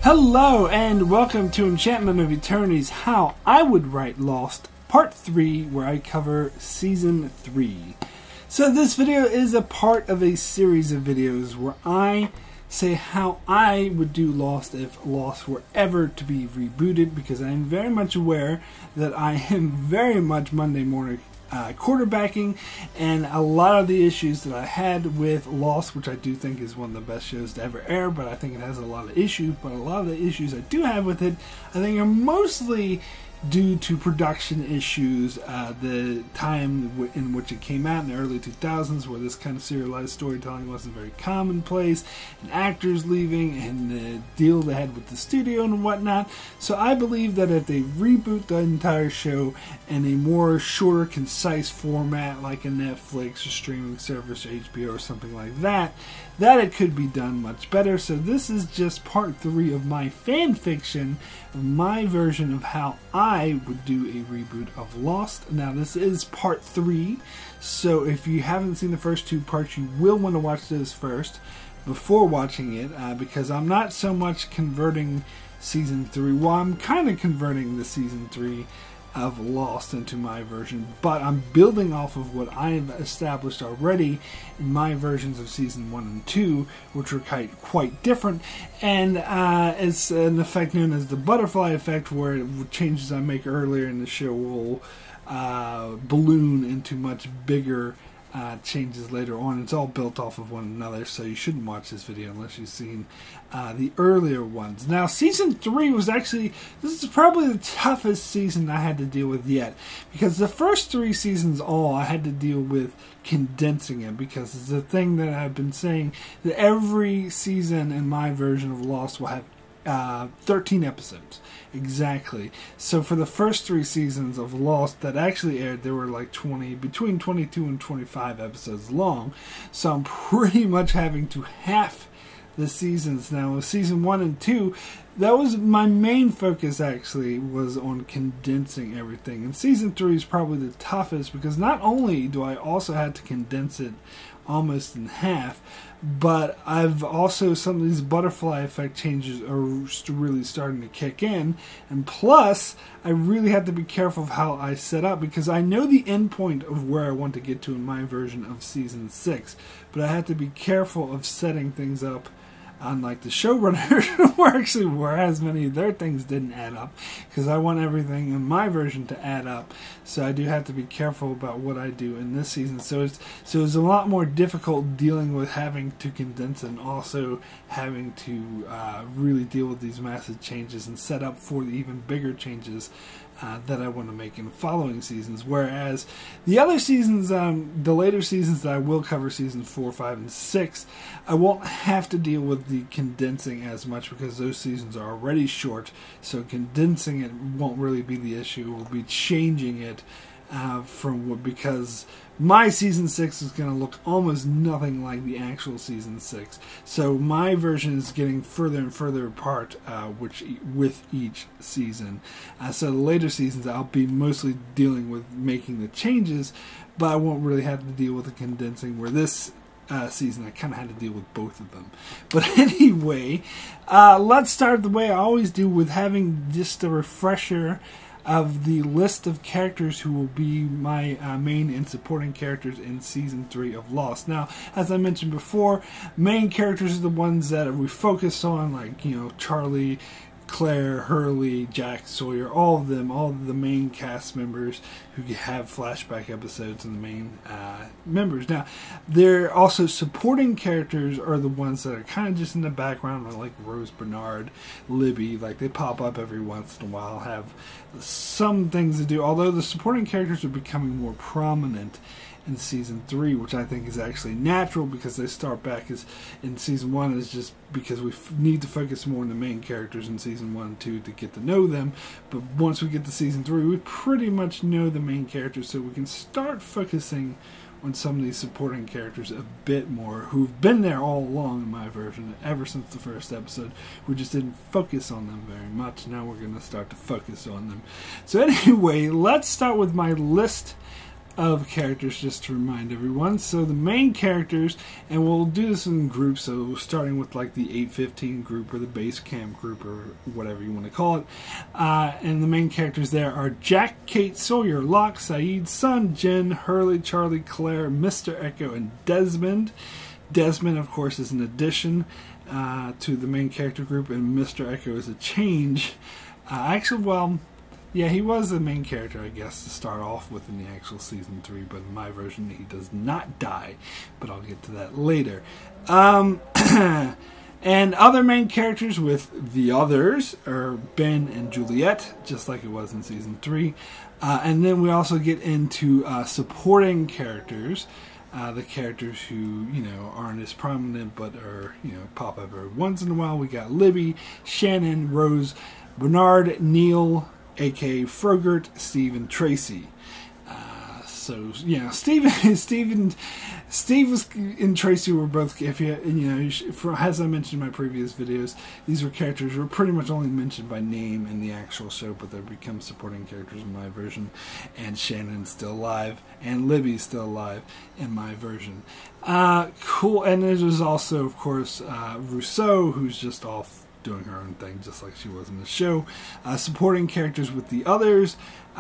Hello and welcome to Enchantment of Eternity's How I Would Write Lost, Part 3, where I cover Season 3. So this video is a part of a series of videos where I say how I would do Lost if Lost were ever to be rebooted, because I am very much aware that I am very much Monday morning quarterbacking, and a lot of the issues that I had with Lost, which I do think is one of the best shows to ever air, but I think it has a lot of issues, but a lot of the issues I do have with it, I think are mostly due to production issues, the time in which it came out in the early 2000s, where this kind of serialized storytelling wasn't very commonplace, and actors leaving, and the deal they had with the studio and whatnot. So I believe that if they reboot the entire show in a more shorter, concise format, like a Netflix or streaming service or HBO or something like that, that it could be done much better. So this is just part 3 of my fan fiction, of my version of how I would do a reboot of Lost. Now this is part 3, so if you haven't seen the first 2 parts, you will want to watch those first before watching it, because I'm not so much converting season 3, well, I'm kind of converting the season 3 of Lost into my version, but I'm building off of what I've established already in my versions of season 1 and 2, which are quite different, and it's an effect known as the butterfly effect, where changes I make earlier in the show will balloon into much bigger changes later on. It's all built off of one another, so you shouldn't watch this video unless you've seen the earlier ones. Now, season 3 was actually, this is probably the toughest season I had to deal with yet, because the first 3 seasons I had to deal with condensing it, because it's the thing that I've been saying, that every season in my version of Lost will have 13 episodes exactly. So for the first 3 seasons of Lost that actually aired, there were like between 22 and 25 episodes long. So I'm pretty much having to half the seasons now. With season 1 and 2, that was my main focus, actually, was on condensing everything. And season 3 is probably the toughest, because not only do I also have to condense it almost in half, but I've also, some of these butterfly effect changes are really starting to kick in, and plus I really have to be careful of how I set up, because I know the end point of where I want to get to in my version of season 6, but I have to be careful of setting things up, unlike the showrunner, whereas many of their things didn't add up, because I want everything in my version to add up. So I do have to be careful about what I do in this season. So it's a lot more difficult dealing with having to condense and also having to really deal with these massive changes and set up for the even bigger changes that I want to make in following seasons. Whereas the other seasons, the later seasons that I will cover, seasons 4, 5, and 6, I won't have to deal with the condensing as much, because those seasons are already short. So condensing it won't really be the issue. We'll be changing it because my season 6 is going to look almost nothing like the actual season 6. So my version is getting further and further apart with each season. So the later seasons I'll be mostly dealing with making the changes, but I won't really have to deal with the condensing, where this season I kind of had to deal with both of them. But anyway, let's start the way I always do, with having just a refresher of the list of characters who will be my main and supporting characters in season 3 of Lost. Now, as I mentioned before, main characters are the ones that we focus on, like, you know, Charlie, Claire, Hurley, Jack, Sawyer, all of them, all of the main cast members who have flashback episodes, and the main members. Now, they're also supporting characters are the ones that are kind of just in the background, like Rose Bernard, Libby, like they pop up every once in a while, have some things to do, although the supporting characters are becoming more prominent in season 3, which I think is actually natural, because they start back as in season 1 is just because we need to focus more on the main characters in season 1 and 2 to get to know them. But once we get to season 3, we pretty much know the main characters, so we can start focusing on some of these supporting characters a bit more, who've been there all along in my version, ever since the first episode. We just didn't focus on them very much. Now we're going to start to focus on them. So anyway, let's start with my list of characters just to remind everyone. So the main characters, and we'll do this in groups, so starting with like the 815 group or the base camp group or whatever you want to call it. And the main characters there are Jack, Kate, Sawyer, Locke, Saeed, Sun, Jen, Hurley, Charlie, Claire, Mr. Echo, and Desmond. Desmond, of course, is an addition to the main character group, and Mr. Echo is a change. Actually, well, yeah, he was the main character, I guess, to start off with in the actual Season 3, but in my version, he does not die, but I'll get to that later. And other main characters with the others are Ben and Juliet, just like it was in Season 3. And then we also get into supporting characters, the characters who, aren't as prominent but are, pop up every once in a while. We got Libby, Shannon, Rose, Bernard, Neil, a.k.a. Frogurt, Steve, and Tracy. So, Steve and Tracy were both, as I mentioned in my previous videos, these were characters who were pretty much only mentioned by name in the actual show, but they become supporting characters in my version. And Shannon's still alive, and Libby's still alive in my version. Cool, and there's also, of course, Rousseau, who's just off doing her own thing, just like she was in the show. Supporting characters with the others,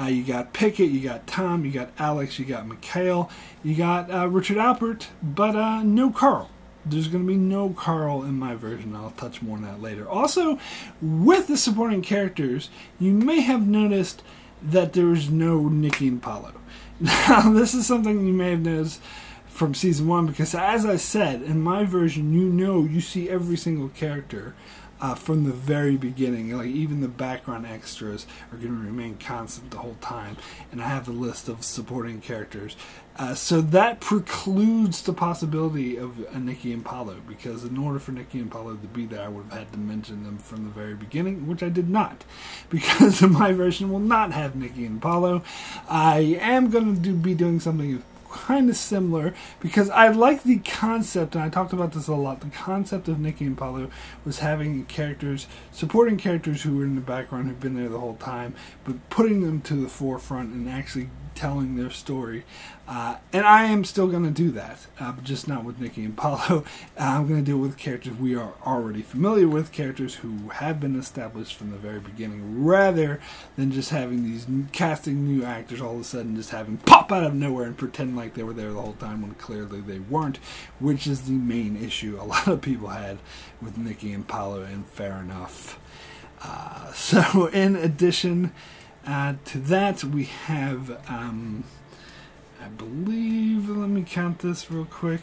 you got Pickett, you got Tom, you got Alex, you got Mikhail, you got Richard Alpert, but no Carl. There's going to be no Carl in my version. I'll touch more on that later. Also, with the supporting characters, you may have noticed that there's no Nikki and Paulo. Now, this is something you may have noticed from Season 1, because as I said, in my version, you see every single character from the very beginning. Like, even the background extras are going to remain constant the whole time, and I have a list of supporting characters. So that precludes the possibility of a Nikki and Paulo, because in order for Nikki and Paulo to be there, I would have had to mention them from the very beginning, which I did not, because my version will not have Nikki and Paulo. I am going to be doing something kind of similar, because I like the concept, and I talked about this a lot. The concept of Nikki and Paulo was having characters, supporting characters who were in the background, who've been there the whole time, but putting them to the forefront and actually telling their story. And I am still going to do that, but just not with Nikki and Paulo. I'm going to do it with characters we are already familiar with, characters who have been established from the very beginning, rather than just having these casting new actors all of a sudden just having pop out of nowhere and pretend like they were there the whole time when clearly they weren't, which is the main issue a lot of people had with Nikki and Paulo, and fair enough. So in addition to that, we have, I believe, let me count this real quick,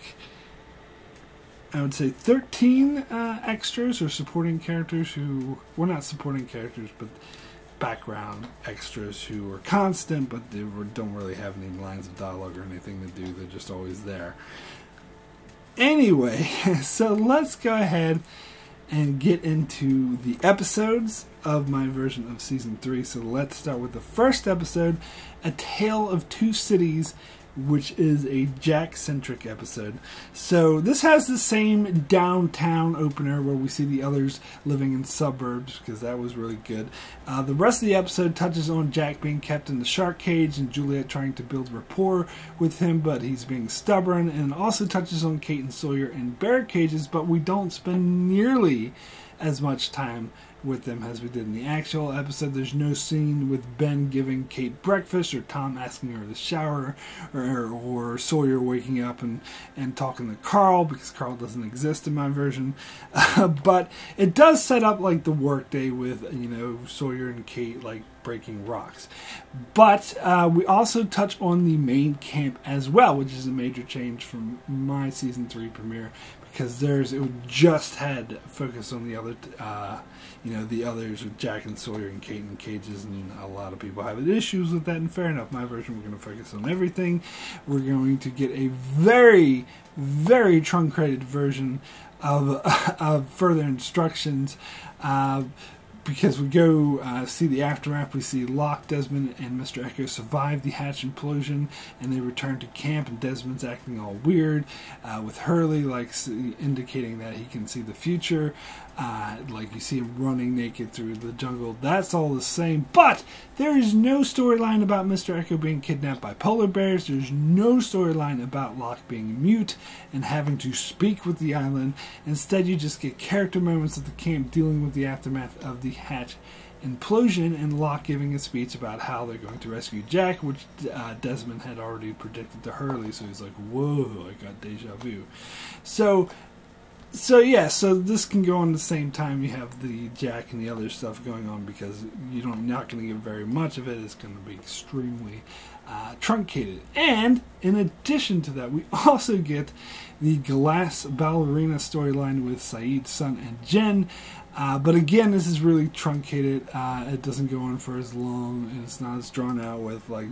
I would say 13 extras or supporting characters who, well, not supporting characters, but background extras who are constant, but they don't really have any lines of dialogue or anything to do. They're just always there. Anyway, so let's go ahead and get into the episodes of my version of Season 3. So let's start with the first episode, A Tale of Two Cities, which is a Jack-centric episode. So this has the same downtown opener where we see the others living in suburbs, because that was really good. The rest of the episode touches on Jack being kept in the shark cage and Juliet trying to build rapport with him, but he's being stubborn, and also touches on Kate and Sawyer in bear cages, but we don't spend nearly as much time with them as we did in the actual episode. There's no scene with Ben giving Kate breakfast, or Tom asking her to shower, or Sawyer waking up and talking to Carl, because Carl doesn't exist in my version. But it does set up like the workday with, Sawyer and Kate like breaking rocks. But we also touch on the main camp as well, which is a major change from my Season 3 premiere, because it just had focus on the other, the others with Jack and Sawyer and Kate in cages, and a lot of people have issues with that, and fair enough. My version, we're going to focus on everything. We're going to get a very, very truncated version of further instructions, because we go see the aftermath. We see Locke, Desmond, and Mr. Echo survive the hatch implosion, and they return to camp, and Desmond's acting all weird, with Hurley indicating that he can see the future. Like you see him running naked through the jungle. That's all the same. But there is no storyline about Mr. Echo being kidnapped by polar bears. There's no storyline about Locke being mute and having to speak with the island. Instead, you just get character moments at the camp dealing with the aftermath of the hatch implosion, and Locke giving a speech about how they're going to rescue Jack, which Desmond had already predicted to Hurley. So he's like, whoa, I got deja vu. So this can go on the same time. You have the Jack and the other stuff going on, because you're not going to get very much of it. It's going to be extremely truncated. And in addition to that, we also get the glass ballerina storyline with Saeed, Sun, and Jen. But again, this is really truncated. It doesn't go on for as long, and it's not as drawn out with like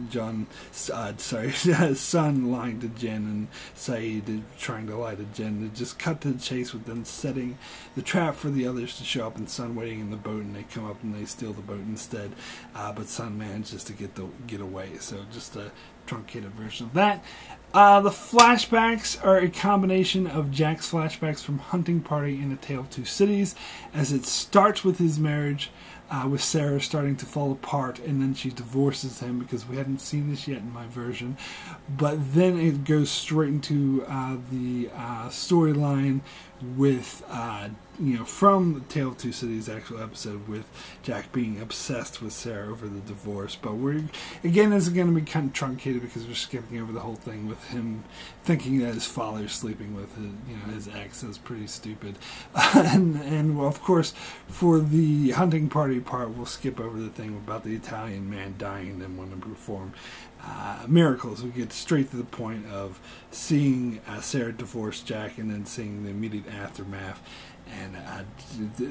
Sun lying to Jen and Saeed trying to lie to Jen. They just cut to the chase with them setting the trap for the others to show up, and Sun waiting in the boat, and they come up and they steal the boat instead. But Sun manages to get away. So just a truncated version of that. The flashbacks are a combination of Jack's flashbacks from Hunting Party and A Tale of Two Cities, as it starts with his marriage with Sarah starting to fall apart, and then she divorces him, because we hadn't seen this yet in my version. But then it goes straight into the storyline with from the Tale of Two Cities actual episode, with Jack being obsessed with Sarah over the divorce. But this is going to be kind of truncated, because we're skipping over the whole thing with him thinking that his father's sleeping with his ex. Is pretty stupid. and well, of course, for the Hunting Party part, we'll skip over the thing about the Italian man dying and then wanting to perform miracles. We get straight to the point of seeing Sarah divorce Jack, and then seeing the immediate aftermath, and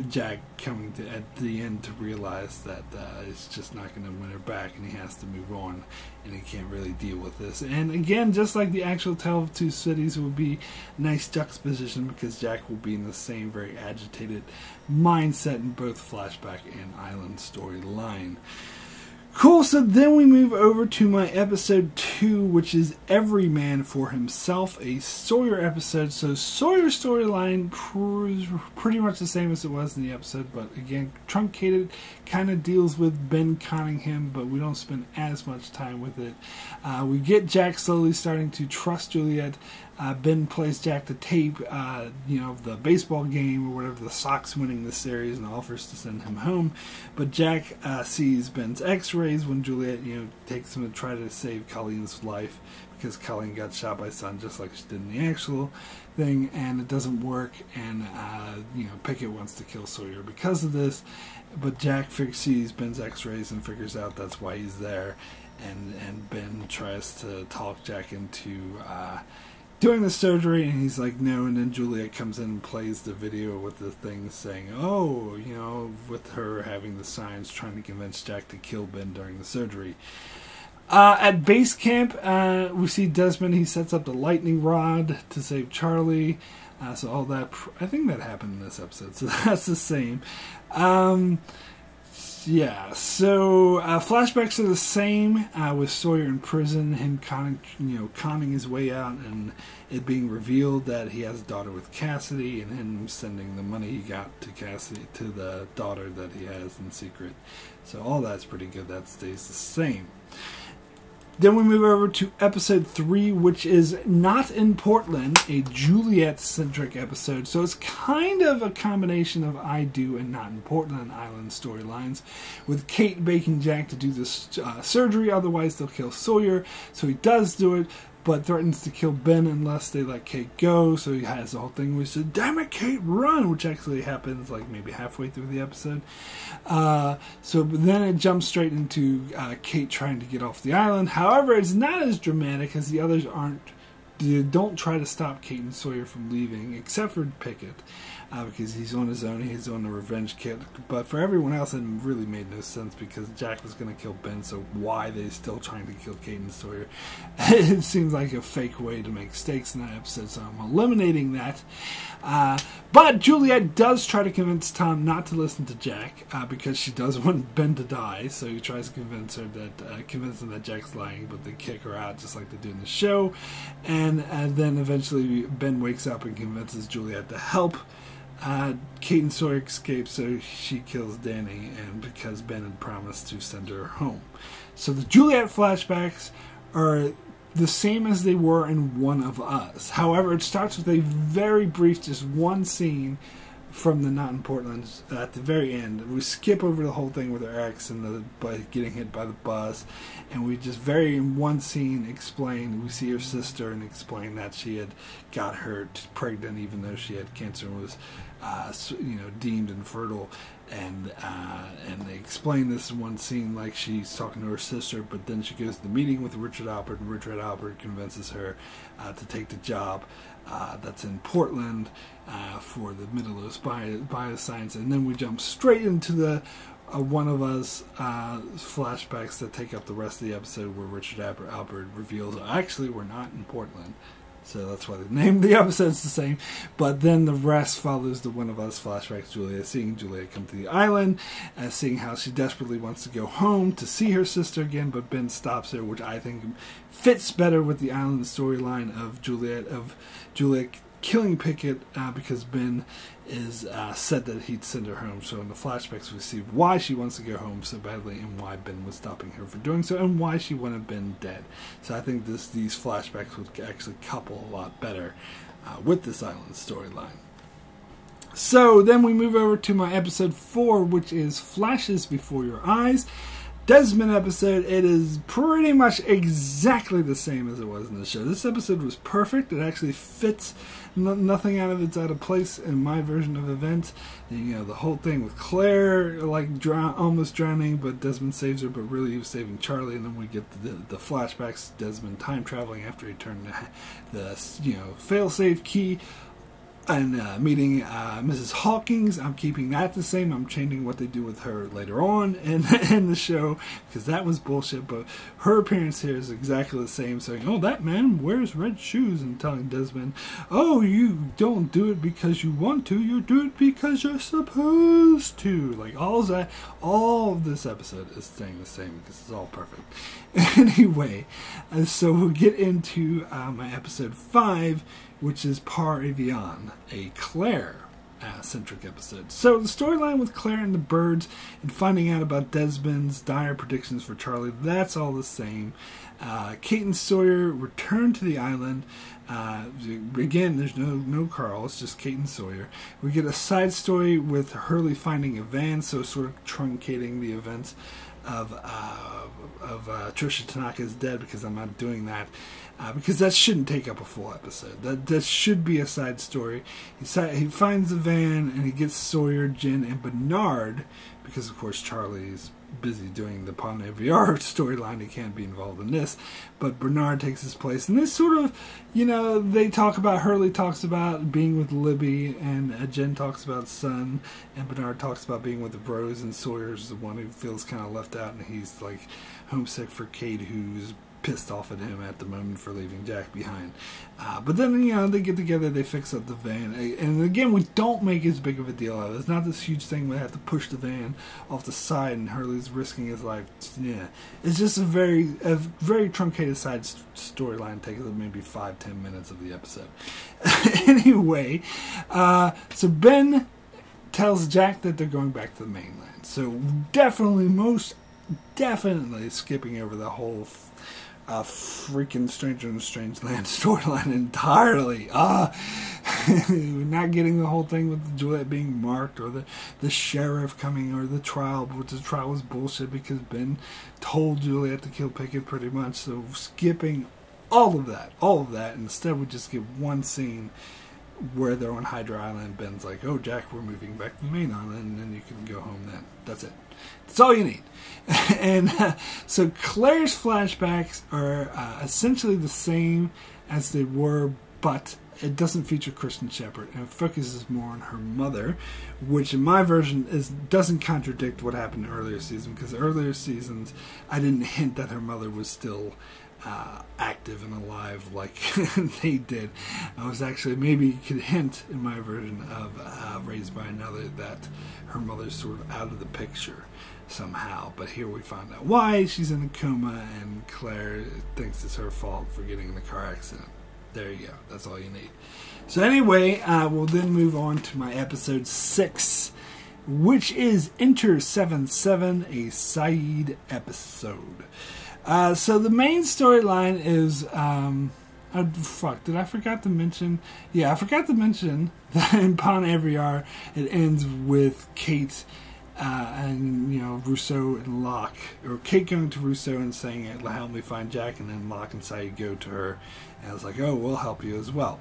Jack coming to at the end to realize that it's just not going to win her back, and he has to move on, and he can't really deal with this. And again, just like the actual Tale of Two Cities, it will be nice juxtaposition, because Jack will be in the same very agitated mindset in both flashback and island storyline. Cool, so then we move over to my episode 2, which is Every Man for Himself, a Sawyer episode. So Sawyer's storyline pretty much the same as it was in the episode, but again, truncated, kind of deals with Ben conning him, but we don't spend as much time with it. We get Jack slowly starting to trust Juliet. Ben plays Jack the tape, of the baseball game or whatever, the Sox winning the series, and offers to send him home. But Jack sees Ben's x-rays when Juliet, takes him to try to save Colleen's life, because Colleen got shot by Sun just like she did in the actual thing, and it doesn't work, and, Pickett wants to kill Sawyer because of this. But Jack sees Ben's x-rays and figures out that's why he's there, and Ben tries to talk Jack into doing the surgery, and he's like, no. And then Juliet comes in and plays the video with the thing saying, with her having the signs trying to convince Jack to kill Ben during the surgery. At base camp, we see Desmond. He sets up the lightning rod to save Charlie. So all that, I think that happened in this episode, so that's the same. Flashbacks are the same, with Sawyer in prison, him conning his way out, and it being revealed that he has a daughter with Cassidy, and him sending the money he got to Cassidy, to the daughter that he has in secret. So all that's pretty good. That stays the same. Then we move over to episode 3, which is Not in Portland, a Juliet-centric episode. So it's kind of a combination of I Do and Not in Portland Island storylines, with Kate begging Jack to do this surgery, otherwise they'll kill Sawyer. So he does do it, but threatens to kill Ben unless they let Kate go. So he has the whole thing where he says, damn it, Kate, run! Which actually happens like maybe halfway through the episode. But then it jumps straight into Kate trying to get off the island. However, it's not as dramatic, as the others don't try to stop Kate and Sawyer from leaving, except for Pickett, because he's on his own. He's on a revenge kit. But for everyone else, it really made no sense, because Jack was going to kill Ben, so why are they still trying to kill Kate and Sawyer? It seems like a fake way to make stakes in that episode, so I'm eliminating that. But Juliet does try to convince Tom not to listen to Jack, because she does want Ben to die, so he tries to convince him that Jack's lying, but they kick her out just like they do in the show. And then eventually Ben wakes up and convinces Juliet to help Kate and Sawyer escape, so she kills Danny, and because Ben had promised to send her home. So the Juliet flashbacks are the same as they were in One of Us. However, it starts with a very brief, just one scene from the Not in Portland at the very end. We skip over the whole thing with her ex and by getting hit by the bus, and we just in one scene explain, we see her sister and explain that she had got her pregnant even though she had cancer and was deemed infertile, and they explain this in one scene like she's talking to her sister, but then she goes to the meeting with Richard Alpert, and Richard Alpert convinces her to take the job that's in Portland for the Middle East Bioscience, and then we jump straight into the One of Us flashbacks that take up the rest of the episode, where Richard Alpert reveals, actually, we're not in Portland. So that's why the name of the episode's the same. But then the rest follows the One of Us flashbacks. Seeing Julia come to the island, seeing how she desperately wants to go home to see her sister again, but Ben stops her, which I think fits better with the island storyline of Juliet killing Pickett because Ben is said that he'd send her home. So in the flashbacks we see why she wants to go home so badly, and why Ben was stopping her from doing so, and why she wanted Ben dead. So I think these flashbacks would actually couple a lot better with this island storyline. So then we move over to my episode 4, which is Flashes Before Your Eyes. Desmond episode. It is pretty much exactly the same as it was in the show. This episode was perfect. It actually fits. Nothing out of it's out of place in my version of events. The whole thing with Claire almost drowning, but Desmond saves her, but really he was saving Charlie. And then we get the flashbacks, Desmond time traveling after he turned the fail-safe key, and meeting Mrs. Hawkins. I'm keeping that the same. I'm changing what they do with her later on in the show, because that was bullshit, but her appearance here is exactly the same, saying, oh, that man wears red shoes, and telling Desmond, oh, you don't do it because you want to, you do it because you're supposed to. Like, all of this episode is staying the same, because it's all perfect. Anyway, so we'll get into my episode 5, which is Par Avion, a Claire-centric episode. So the storyline with Claire and the birds and finding out about Desmond's dire predictions for Charlie, that's all the same. Kate and Sawyer return to the island. Again, there's no Carl, it's just Kate and Sawyer. We get a side story with Hurley finding a van, so sort of truncating the events of Trisha Tanaka's dead, because I'm not doing that. Because that shouldn't take up a full episode. That should be a side story. He finds the van, and he gets Sawyer, Jen, and Bernard, because of course Charlie's busy doing the Pawn VR storyline. He can't be involved in this, but Bernard takes his place, and this sort of, they talk about, Hurley talks about being with Libby, and Jen talks about Son, and Bernard talks about being with Rose, and Sawyer's the one who feels kind of left out, and he's like homesick for Kate, who's pissed off at him at the moment for leaving Jack behind. But then, they get together, they fix up the van. And again, we don't make as big of a deal of it. It's not this huge thing where they have to push the van off the side and Hurley's risking his life. Yeah. It's just a very truncated side storyline, taking maybe 5-10 minutes of the episode. Anyway, so Ben tells Jack that they're going back to the mainland. So most definitely skipping over the whole freaking Stranger in a Strange Land storyline entirely. Not getting the whole thing with Juliet being marked, or the sheriff coming, or the trial, but the trial was bullshit because Ben told Juliet to kill Pickett pretty much. So skipping all of that. Instead, we just get one scene where they're on Hydra Island. Ben's like, oh, Jack, we're moving back to the main island, and then you can go home then. That's it. That's all you need. And so Claire's flashbacks are essentially the same as they were, but it doesn't feature Kristen Shepard, and it focuses more on her mother, which in my version doesn't contradict what happened in earlier seasons, because earlier seasons I didn't hint that her mother was still active and alive like they did. I was actually, maybe you could hint in my version of Raised by Another that her mother's sort of out of the picture somehow, but here we find out why. She's in a coma, and Claire thinks it's her fault for getting in a car accident. There you go. That's all you need. So anyway, we'll then move on to my episode 6, which is Enter 7-7, a Saeed episode. So the main storyline is... oh, fuck, did I forget to mention? Yeah, I forgot to mention that in Pon Aviar, it ends with Kate and, Rousseau and Locke. Or Kate going to Rousseau and saying, help me find Jack, and then Locke and Saeed go to her. And I was like, oh, we'll help you as well.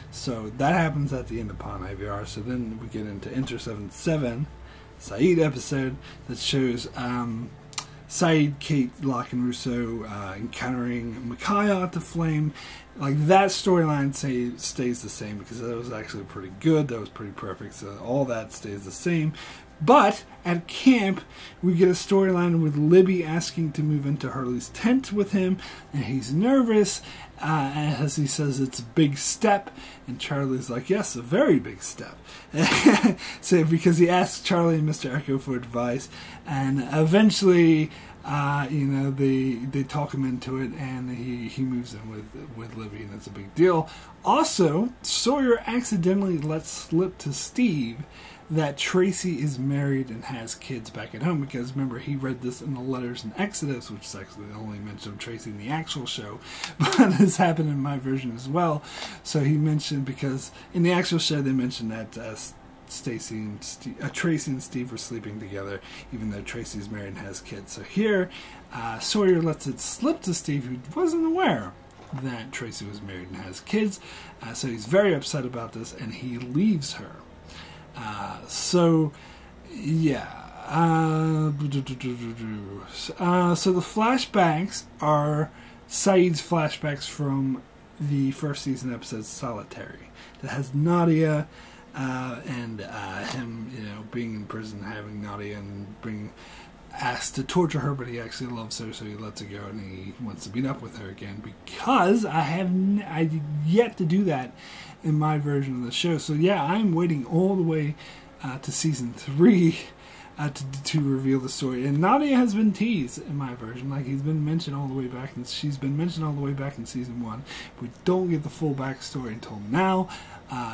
So that happens at the end of Pon Aviar. So then we get into Enter 7-7, Saeed episode, that shows... Saeed, Kate, Locke, and Rousseau encountering Mikhail at the Flame. Like, that storyline stays the same, because that was actually pretty good. That was pretty perfect. So all that stays the same. But at camp, we get a storyline with Libby asking to move into Hurley's tent with him, and he's nervous, as he says it's a big step, and Charlie's like, yes, a very big step. So because he asks Charlie and Mr. Echo for advice, and eventually, they talk him into it, and he moves in with Libby, and it's a big deal. Also, Sawyer accidentally lets slip to Steve that Tracy is married and has kids back at home, because remember, he read this in the letters in Exodus, which is actually the only mention of Tracy in the actual show, but this happened in my version as well. So he mentioned, because in the actual show they mentioned that Tracy and Steve were sleeping together, even though Tracy's married and has kids. So here, Sawyer lets it slip to Steve, who wasn't aware that Tracy was married and has kids. So he's very upset about this, and he leaves her. So the flashbacks are Saeed's flashbacks from the first season episode Solitary, that has Nadia and him, being in prison, having Nadia and being asked to torture her, but he actually loves her, so he lets her go, and he wants to meet up with her again, because I yet to do that in my version of the show. So yeah, I'm waiting all the way to season 3 to reveal the story. And Nadia has been teased in my version, like he's been mentioned all the way back, and she's been mentioned all the way back in season 1. We don't get the full backstory until now.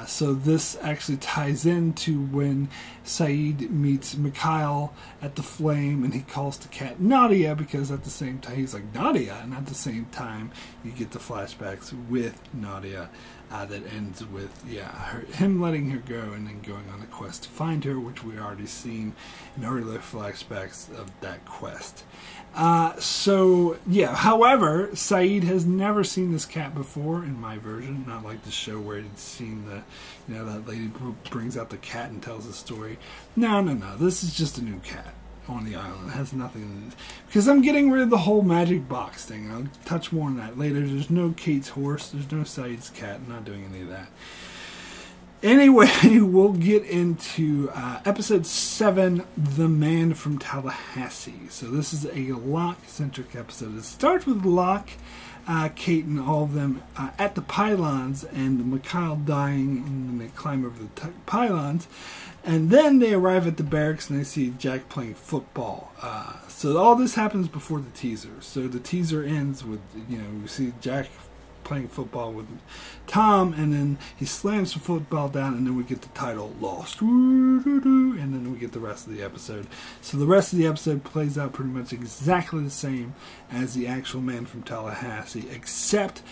So this actually ties into when Saeed meets Mikhail at the Flame, and he calls the cat Nadia, because at the same time he's like, Nadia, and at the same time you get the flashbacks with Nadia that ends with him letting her go and then going on a quest to find her, which we already seen in earlier flashbacks of that quest. However, Saeed has never seen this cat before in my version, not like the show where he'd seen that lady brings out the cat and tells the story. No, this is just a new cat on the island. It has nothing to do, because I'm getting rid of the whole magic box thing. I'll touch more on that later. There's no Kate's horse, there's no Saeed's cat. I'm not doing any of that. Anyway, we'll get into episode 7, The Man from Tallahassee. So this is a Locke-centric episode. It starts with Locke, Kate, and all of them at the pylons, and Mikhail dying, and then they climb over the pylons. And then they arrive at the barracks, and they see Jack playing football. So all this happens before the teaser. So the teaser ends with, we see Jack playing football with Tom, and then he slams the football down, and then we get the title Lost, and then we get the rest of the episode. So the rest of the episode plays out pretty much exactly the same as the actual Man from Tallahassee, except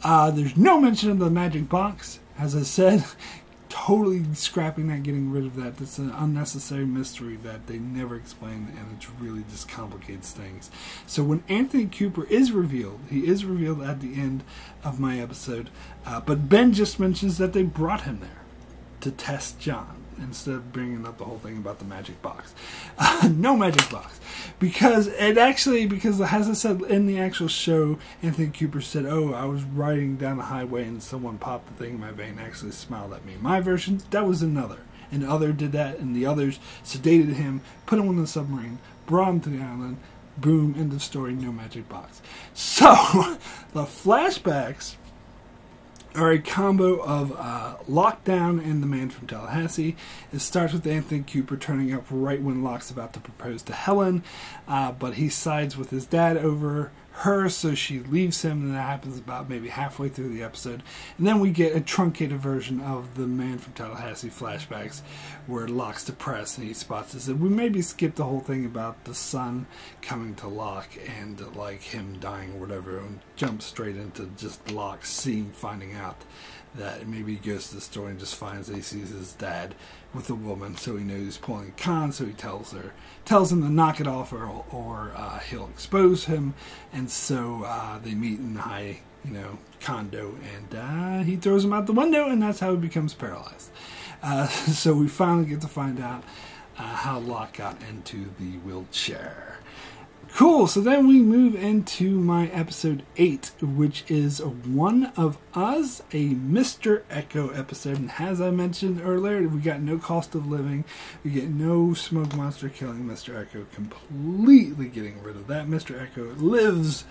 there's no mention of the magic box. As I said, totally scrapping that, getting rid of that. That's an unnecessary mystery that they never explain, and it really just complicates things. So when Anthony Cooper is revealed, he is revealed at the end of my episode, but Ben just mentions that they brought him there to test John, instead of bringing up the whole thing about the magic box. No magic box. Because as I said in the actual show, Anthony Cooper said, oh, I was riding down the highway and someone popped the thing in my vein and actually smiled at me. My version, that was another. And the other did that, and the others sedated him, put him on the submarine, brought him to the island, boom, end of story, no magic box. So, the flashbacks are a combo of Lockdown and The Man from Tallahassee. It starts with Anthony Cooper turning up right when Locke's about to propose to Helen, but he sides with his dad over her, so she leaves him, and that happens about maybe halfway through the episode. And then we get a truncated version of the Man from Tallahassee flashbacks, where Locke's depressed and he spots this. And we maybe skip the whole thing about the sun coming to Locke and like him dying or whatever, and jump straight into just Locke finding out that maybe he goes to the store and just finds that he sees his dad with a woman, so he knows he's pulling a con, so he tells him to knock it off, or he'll expose him. And so they meet in the high, condo, and he throws him out the window, and that's how he becomes paralyzed. So we finally get to find out how Locke got into the wheelchair. Cool, so then we move into my episode 8, which is One of Us, a Mr. Echo episode. And as I mentioned earlier, we got no cost of living. We get no smoke monster killing Mr. Echo, completely getting rid of that. Mr. Echo lives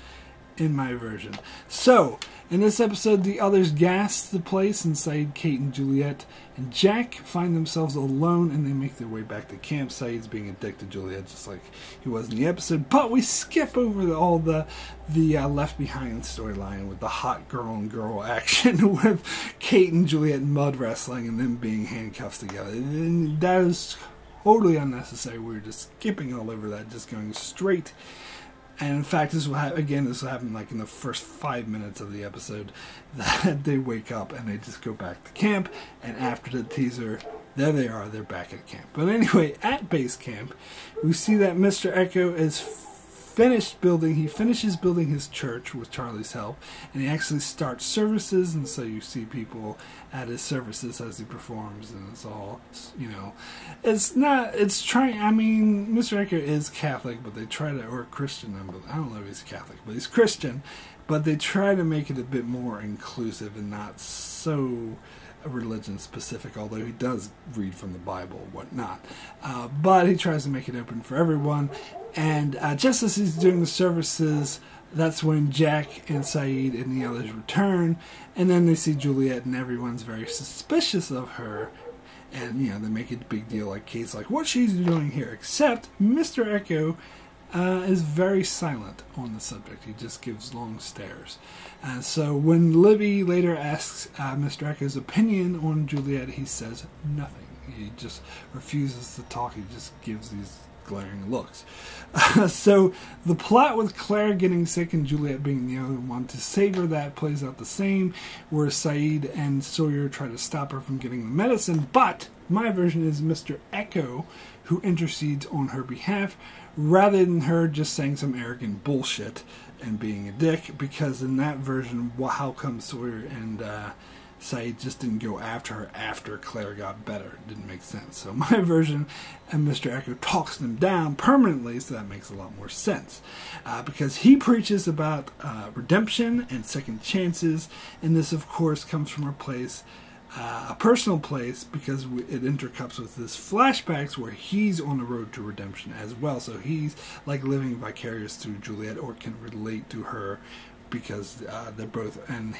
in my version. So, in this episode, the others gas the place, and Saeed, Kate, and Juliet and Jack find themselves alone, and they make their way back to camp. Saeed's being a dick to Juliet, just like he was in the episode. But we skip over all the Left Behind storyline with the hot girl and girl action with Kate and Juliet mud wrestling and them being handcuffed together. And that is totally unnecessary. We're just skipping all over that, just going straight. And in fact, this will happen like in the first 5 minutes of the episode, that they wake up and they just go back to camp. And after the teaser, there they are, they're back at camp. But anyway, at base camp, we see that Mr. Echo is he finishes building his church with Charlie's help, and he actually starts services, and so you see people at his services as he performs, and it's all, Mr. Echo is Catholic, but they try to, or Christian, I don't know if he's Catholic, but he's Christian, but they try to make it a bit more inclusive and not so religion specific, although he does read from the Bible and whatnot. But he tries to make it open for everyone. And just as he's doing the services, that's when Jack and Saeed and the others return. And then they see Juliet, and everyone's very suspicious of her. And, they make it a big deal. Like, Kate's like, what's she doing here? Except Mr. Echo is very silent on the subject. He just gives long stares. And so when Libby later asks Mr. Echo's opinion on Juliet, he says nothing. He just refuses to talk. He just gives these glaring looks. So the plot with Claire getting sick and Juliet being the only one to save her, that plays out the same, where Saeed and Sawyer try to stop her from getting the medicine. But my version is Mr. Echo who intercedes on her behalf, rather than her just saying some arrogant bullshit and being a dick, because in that version, how come Sawyer and Saeed just didn't go after her after Claire got better? It didn't make sense. So my version, and Mr. Echo talks them down permanently, so that makes a lot more sense. Because he preaches about redemption and second chances, and this, of course, comes from a personal place, because it intercups with his flashbacks where he's on the road to redemption as well. So he's like living vicarious through Juliet, or can relate to her, because they're both, and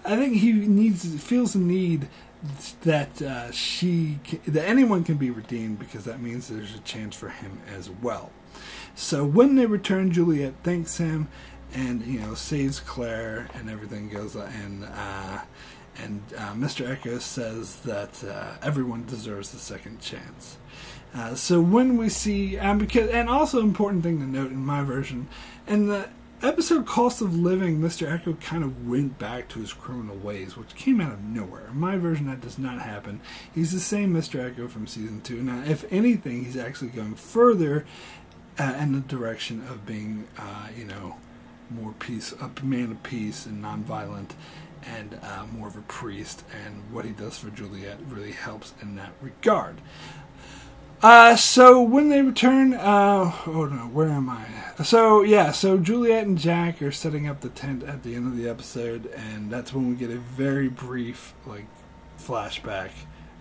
I think he feels the need that that anyone can be redeemed, because that means there's a chance for him as well. So when they return, Juliet thanks him, and saves Claire, and everything goes, and Mr. Echo says that everyone deserves a second chance. So when we see, and also important thing to note in my version, in the episode Cost of Living, Mr. Echo kind of went back to his criminal ways, which came out of nowhere. In my version, that does not happen. He's the same Mr. Echo from season 2. Now, if anything, he's actually going further in the direction of being, more a man of peace and nonviolent, and more of a priest, and what he does for Juliet really helps in that regard. So when they return, where am I? So Juliet and Jack are setting up the tent at the end of the episode, and that's when we get a very brief, flashback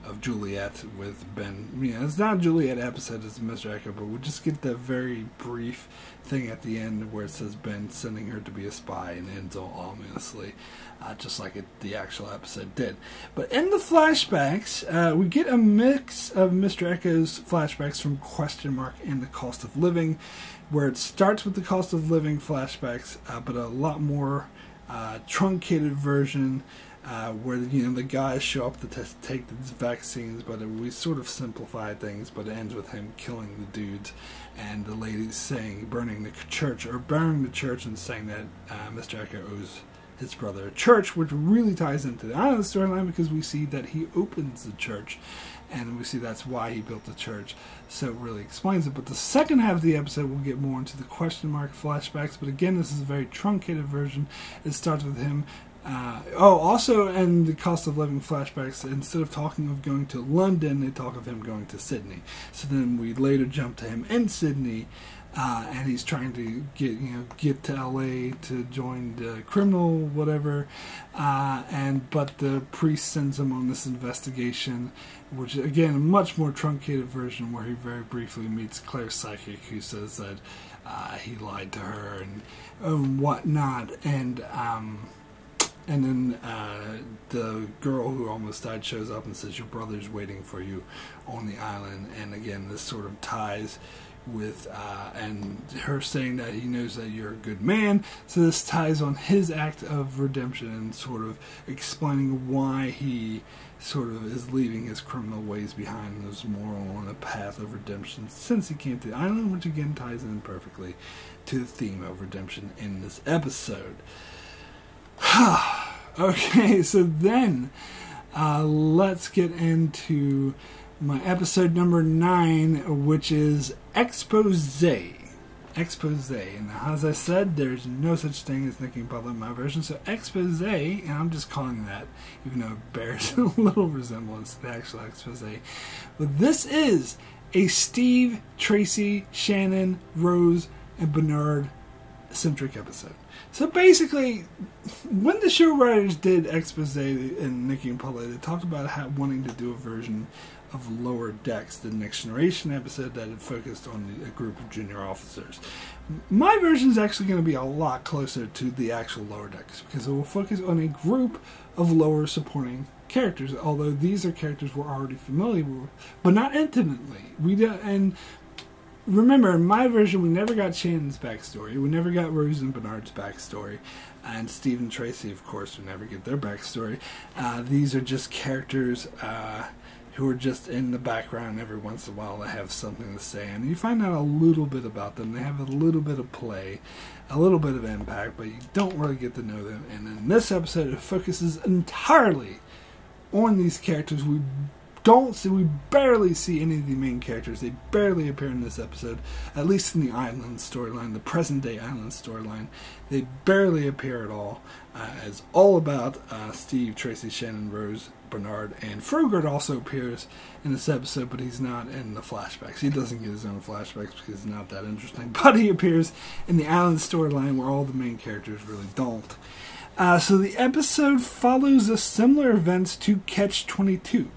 of Juliet with Ben. You know, it's not a Juliet episode, it's Mr. Echo, but we just get that very brief thing at the end where it says Ben sending her to be a spy and ends all ominously, just like the actual episode did. But in the flashbacks, we get a mix of Mr. Echo's flashbacks from Question Mark and the Cost of Living, where it starts with the Cost of Living flashbacks, but a lot more truncated version, where the guys show up to take these vaccines, but we sort of simplify things. But it ends with him killing the dudes, and the ladies saying burning the church and saying that Mr. Echo owes his brother a church, which really ties into the island storyline because we see that he opens the church, and we see that's why he built the church. So it really explains it. But the second half of the episode, we'll get more into the Question Mark flashbacks. But again, this is a very truncated version. It starts with him. Also in the Cost of Living flashbacks, instead of talking of going to London, they talk of him going to Sydney. So then we later jump to him in Sydney, and he's trying to get to LA to join the criminal whatever, but the priest sends him on this investigation, which again a much more truncated version where he very briefly meets Claire's psychic, who says that he lied to her and whatnot, and then the girl who almost died shows up and says, your brother's waiting for you on the island. And again, this sort of ties with, and her saying that he knows that you're a good man. So this ties on his act of redemption and sort of explaining why he sort of is leaving his criminal ways behind and is more on a path of redemption since he came to the island, which again ties in perfectly to the theme of redemption in this episode. Okay, so then let's get into my episode number 9, which is Expose. And as I said, there's no such thing as Nikki and Paulo in my version. So Expose, and I'm just calling that, even though it bears a little resemblance to the actual Expose. But this is a Steve, Tracy, Shannon, Rose, and Bernard centric episode. So basically, when the show writers did Expose and Nikki and Paulo, they talked about wanting to do a version of Lower Decks, the Next Generation episode that had focused on a group of junior officers. My version is actually going to be a lot closer to the actual Lower Decks because it will focus on a group of lower supporting characters, although these are characters we're already familiar with, but not intimately. And remember, in my version, we never got Shannon's backstory. We never got Rose and Bernard's backstory. And Steve and Tracy, of course, we never get their backstory. These are just characters who are just in the background. Every once in a while they have something to say. And you find out a little bit about them. They have a little bit of play, a little bit of impact, but you don't really get to know them. And in this episode, it focuses entirely on these characters. We barely see any of the main characters. They barely appear in this episode, at least in the island storyline, the present day island storyline. They barely appear at all. It's all about Steve, Tracy, Shannon, Rose, Bernard, and Frogurt also appears in this episode, but he's not in the flashbacks. He doesn't get his own flashbacks because he's not that interesting, but he appears in the island storyline where all the main characters really don't. So the episode follows a similar events to Catch-22.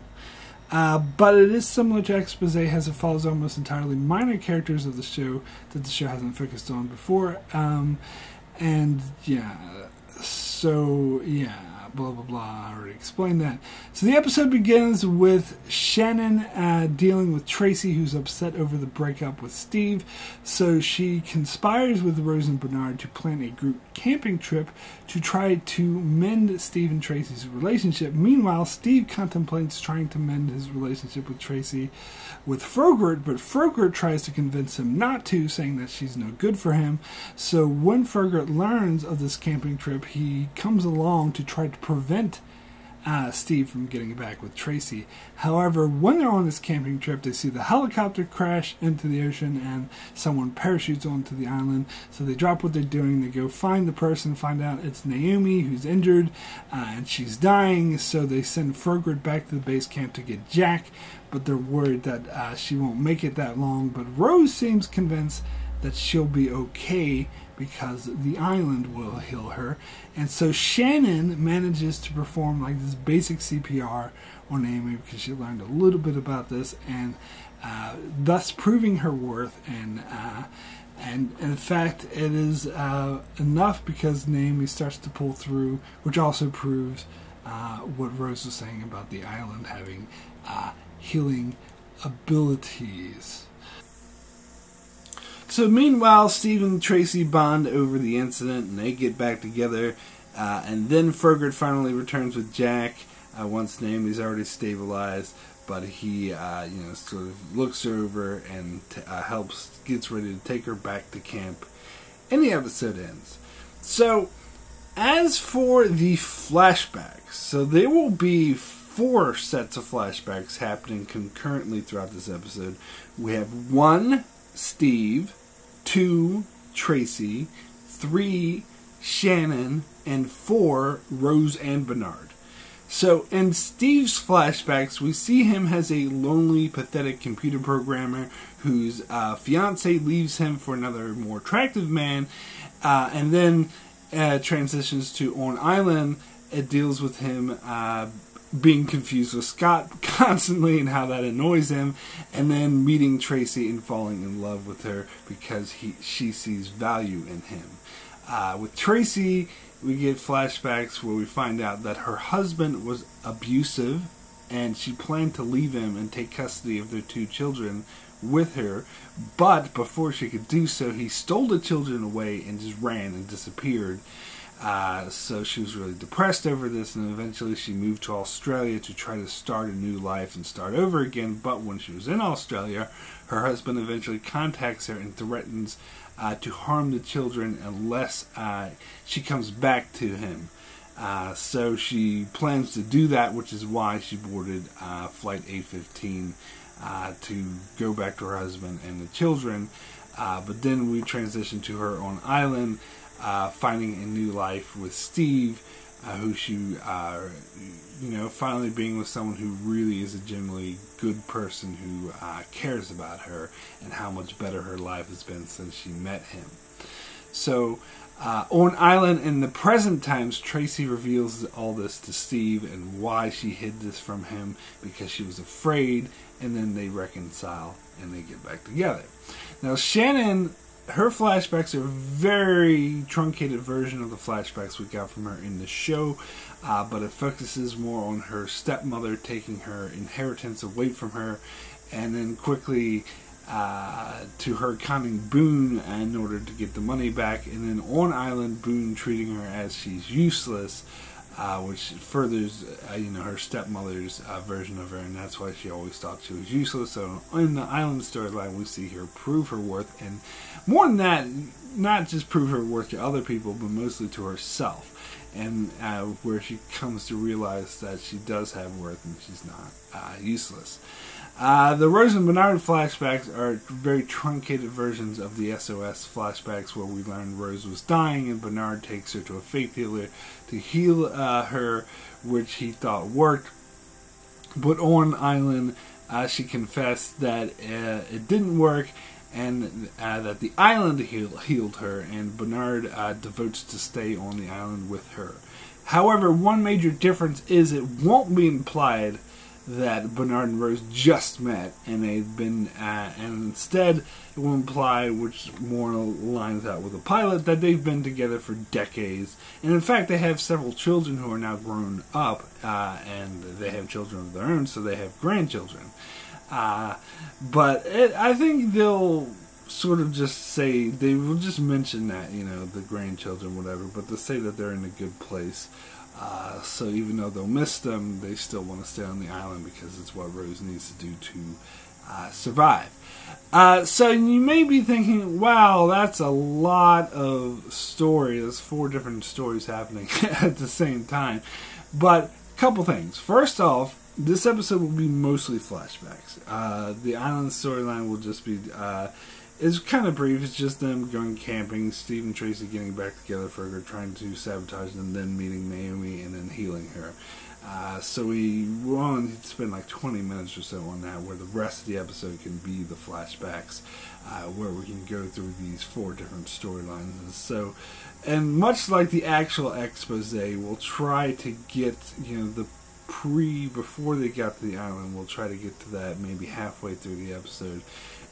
But it is similar to Expose, as it follows almost entirely minor characters of the show that the show hasn't focused on before. Blah, blah, blah. I already explained that. So the episode begins with Shannon dealing with Tracy, who's upset over the breakup with Steve. So she conspires with Rose and Bernard to plan a group camping trip to try to mend Steve and Tracy's relationship. Meanwhile, Steve contemplates trying to mend his relationship with Tracy with Frogurt, but Frogurt tries to convince him not to, saying that she's no good for him. So when Frogurt learns of this camping trip, he comes along to try to prevent Steve from getting back with Tracy. However, when they're on this camping trip, they see the helicopter crash into the ocean and someone parachutes onto the island. So they drop what they're doing, they go find the person, find out it's Naomi who's injured and she's dying. So they send Frogurt back to the base camp to get Jack, but they're worried that she won't make it that long. But Rose seems convinced that she'll be okay because the island will heal her. And so Shannon manages to perform like this basic CPR on Amy because she learned a little bit about this, and thus proving her worth. And in fact, it is enough because Naomi starts to pull through, which also proves what Rose was saying about the island having healing abilities. So meanwhile, Steve and Tracy bond over the incident, and they get back together. And then Fergus finally returns with Jack once Naomi's already stabilized. But he, sort of looks her over and gets ready to take her back to camp. And the episode ends. So, as for the flashbacks, so there will be 4 sets of flashbacks happening concurrently throughout this episode. We have 1, Steve, 2, Tracy, 3, Shannon, and 4, Rose and Bernard. So, in Steve's flashbacks, we see him as a lonely, pathetic computer programmer whose fiance leaves him for another, more attractive man, and then transitions to On Island. It deals with him being confused with Scott constantly and how that annoys him, and then meeting Tracy and falling in love with her because she sees value in him. With Tracy, we get flashbacks where we find out that her husband was abusive and she planned to leave him and take custody of their 2 children with her, but before she could do so, he stole the children away and just ran and disappeared. So she was really depressed over this, and eventually she moved to Australia to try to start a new life and start over again. But when she was in Australia, her husband eventually contacts her and threatens to harm the children unless she comes back to him. So she plans to do that, which is why she boarded Flight 815 to go back to her husband and the children. But then we transition to her on island, finding a new life with Steve, who she, finally being with someone who really is a genuinely good person who cares about her and how much better her life has been since she met him. So, on island in the present times, Tracy reveals all this to Steve and why she hid this from him, because she was afraid, and then they reconcile and they get back together. Now, Shannon, her flashbacks are a very truncated version of the flashbacks we got from her in the show, but it focuses more on her stepmother taking her inheritance away from her, and then quickly to her conning Boone in order to get the money back, and then on island, Boone treating her as she's useless, which furthers her stepmother's version of her, and that's why she always thought she was useless. So in the island storyline, we see her prove her worth, and more than that, not just prove her worth to other people, but mostly to herself, and where she comes to realize that she does have worth and she's not useless. The Rose and Bernard flashbacks are very truncated versions of the SOS flashbacks, where we learn Rose was dying and Bernard takes her to a faith healer to heal her, which he thought worked. But on island, she confessed that it didn't work, and that the island healed her, and Bernard devotes to stay on the island with her. However, one major difference is it won't be implied that Bernard and Rose just met and they've been, and instead it will imply, which more lines out with the pilot, that they've been together for decades. And in fact, they have several children who are now grown up, and they have children of their own, so they have grandchildren. But I think they'll sort of just say, they will just mention that, the grandchildren, whatever, but to say that they're in a good place. So even though they'll miss them, they still want to stay on the island because it's what Rose needs to do to survive. So you may be thinking, wow, that's a lot of story. There's 4 different stories happening at the same time. But a couple things. First off, this episode will be mostly flashbacks. The island storyline will just be... it's kind of brief. It's just them going camping, Steve and Tracy getting back together, Fergus trying to sabotage them, then meeting Naomi and then healing her. So we'll only spend like 20 minutes or so on that, where the rest of the episode can be the flashbacks, where we can go through these 4 different storylines. And so, and much like the actual expose, we'll try to get, the before they got to the island, we'll try to get to that maybe halfway through the episode,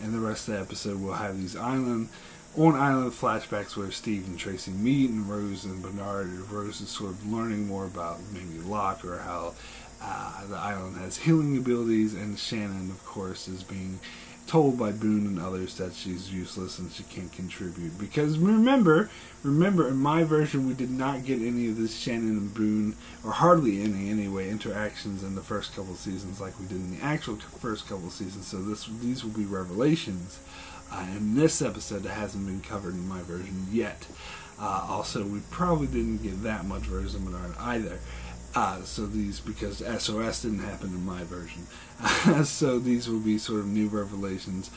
and the rest of the episode we'll have these on-island flashbacks where Steve and Tracy meet, and Rose and Bernard. Rose is sort of learning more about maybe Locke, or how the island has healing abilities, and Shannon, of course, is being told by Boone and others that she's useless and she can't contribute. Because remember, in my version, we did not get any of this Shannon and Boone, or hardly any anyway, interactions in the first couple seasons like we did in the actual first couple seasons. So these will be revelations in this episode that hasn't been covered in my version yet. Also, we probably didn't get that much Rose and Bernard either. So these, because SOS didn't happen in my version. So these will be sort of new revelations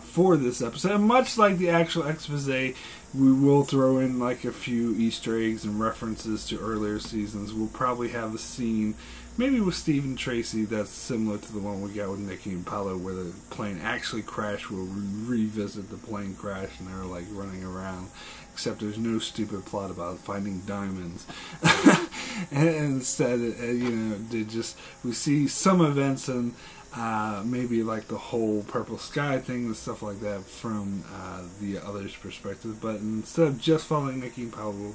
for this episode. And much like the actual expose, we will throw in like a few Easter eggs and references to earlier seasons. We'll probably have a scene, maybe with Steve and Tracy, that's similar to the one we got with Nikki and Paulo, where the plane actually crashed. We'll revisit the plane crash, and they're like running around. Except there's no stupid plot about finding diamonds. And instead, we see some events, and maybe like the whole purple sky thing and stuff like that from the other's perspective. But instead of just following Nikki and Paulo,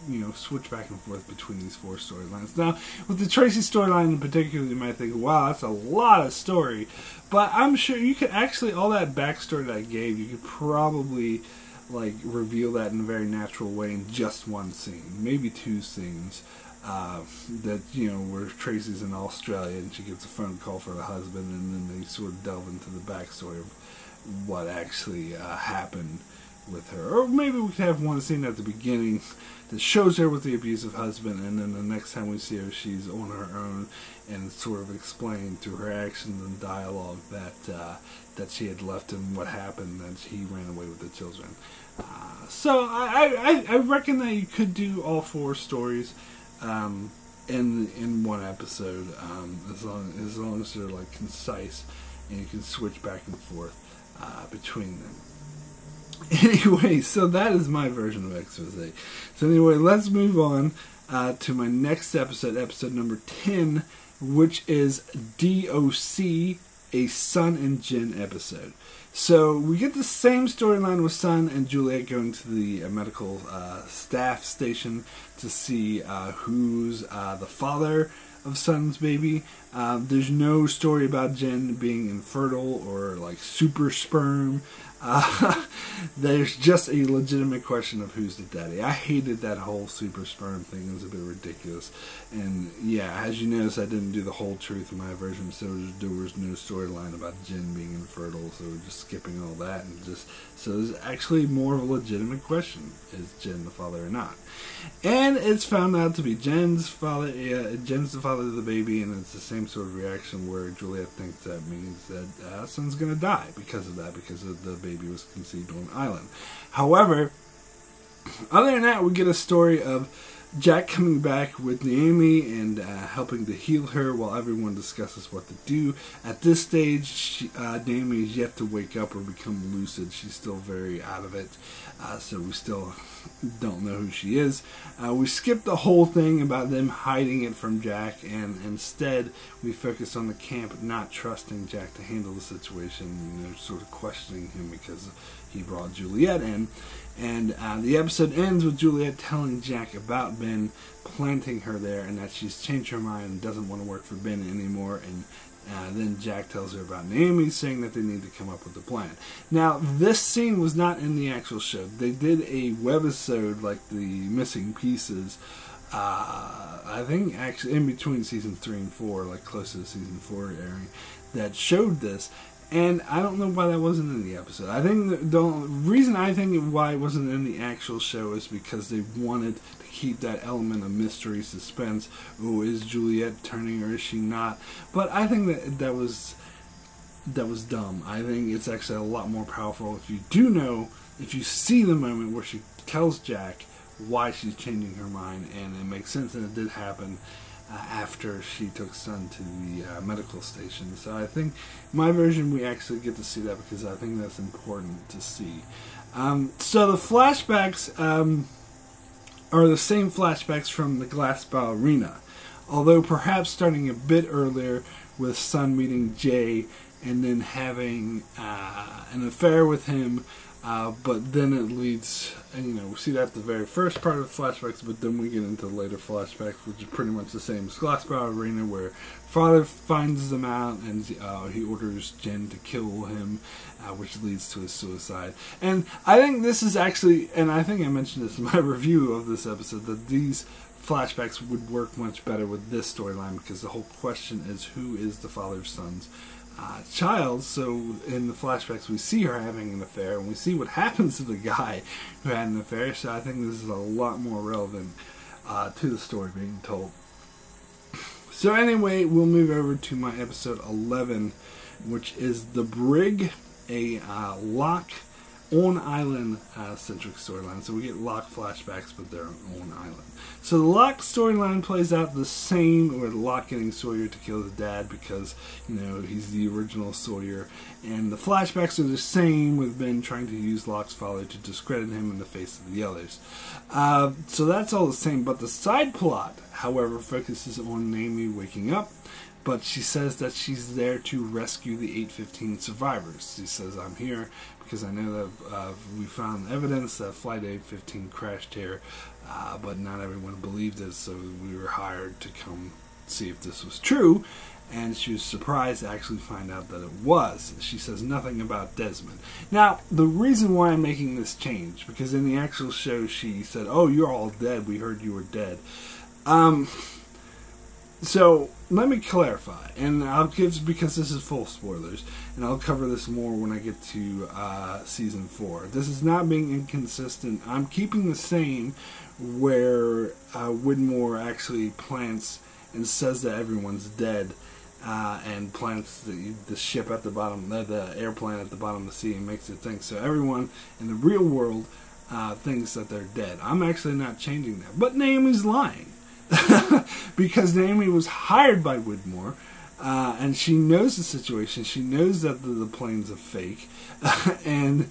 we'll switch back and forth between these 4 storylines. Now, with the Tracy storyline in particular, you might think, wow, that's a lot of story. But I'm sure you could actually, all that backstory that I gave, you could probably like reveal that in a very natural way in just one scene, maybe 2 scenes. That where Tracy's in Australia and she gets a phone call for the husband, and then they sort of delve into the backstory of what actually happened with her. Or maybe we could have one scene at the beginning that shows her with the abusive husband, and then the next time we see her, she's on her own, and sort of explained through her actions and dialogue that she had left him, what happened, that he ran away with the children. So I reckon that you could do all 4 stories in one episode, as long as they're like concise, and you can switch back and forth between them. Anyway, so that is my version of expose. So anyway, let's move on to my next episode, episode number 10, which is DOC, a Sun and Jen episode. So we get the same storyline with Sun and Juliet going to the medical staff station to see who's the father of Sun's baby. There's no story about Jen being infertile or like super sperm. There's just a legitimate question of who's the daddy. I hated that whole super sperm thing. It was a bit ridiculous. And yeah, as you notice, I didn't do the whole truth in my version, so there was no storyline about Jen being infertile, so we're just skipping all that. So there's actually more of a legitimate question. Is Jen the father or not? And it's found out to be Jen's father. Yeah, Jen's the father of the baby, and it's the same sort of reaction where Juliet thinks that means that Sun's going to die because of that, because of the baby was conceived on an island. However, other than that, we get a story of Jack coming back with Naomi and helping to heal her while everyone discusses what to do. At this stage, Naomi is yet to wake up or become lucid. She's still very out of it, so we still don't know who she is. We skip the whole thing about them hiding it from Jack, and instead we focus on the camp not trusting Jack to handle the situation, sort of questioning him because he brought Juliet in. And the episode ends with Juliet telling Jack about Ben, planting her there, and that she's changed her mind and doesn't want to work for Ben anymore. And then Jack tells her about Naomi, saying that they need to come up with a plan. Now, this scene was not in the actual show. They did a webisode, like the Missing Pieces, I think actually in between season 3 and 4, like close to the season 4 airing, that showed this. And I don't know why that wasn't in the episode. I think the reason I think why it wasn't in the actual show is because they wanted to keep that element of mystery, suspense. Oh, is Juliet turning or is she not? But I think that was dumb. I think it's actually a lot more powerful if you do know, if you see the moment where she tells Jack why she's changing her mind, and it makes sense, and it did happen. after she took Son to the medical station. So I think my version we actually get to see that because I think that's important to see. So the flashbacks are the same flashbacks from the Glass Ballerina, although perhaps starting a bit earlier with Son meeting Jay and then having an affair with him. But then it leads, and we see that at the very first part of the flashbacks, but then we get into later flashbacks, which is pretty much the same as Glass Ballerina, where father finds them out and he orders Jen to kill him, which leads to his suicide. And I think this is actually, and I think I mentioned this in my review of this episode, that these flashbacks would work much better with this storyline, because the whole question is, who is the father's son's child? So in the flashbacks we see her having an affair, and we see what happens to the guy who had an affair. So I think this is a lot more relevant to the story being told. So anyway, we'll move over to my episode 11, which is the Brig, a Locke on island centric storyline. So we get Locke flashbacks, but they're on island. So the Locke storyline plays out the same, with Locke getting Sawyer to kill his dad because he's the original Sawyer, and the flashbacks are the same, with Ben trying to use Locke's father to discredit him in the face of the others. So that's all the same, but the side plot, however, focuses on Naomi waking up. But she says that she's there to rescue the 815 survivors. She says, I'm here because I know that we found evidence that Flight 815 crashed here, but not everyone believed it, so we were hired to come see if this was true. And she was surprised to actually find out that it was. She says nothing about Desmond. Now, the reason why I'm making this change, because in the actual show she said, oh, you're all dead, we heard you were dead. So, let me clarify, and I'll give, because this is full spoilers, and I'll cover this more when I get to Season 4. This is not being inconsistent. I'm keeping the same where Widmore actually plants and says that everyone's dead, and plants the ship at the bottom, the airplane at the bottom of the sea, and makes it think. So everyone in the real world thinks that they're dead. I'm actually not changing that. But Naomi's lying. Because Naomi was hired by Widmore, and she knows the situation. She knows that the plane's a fake, and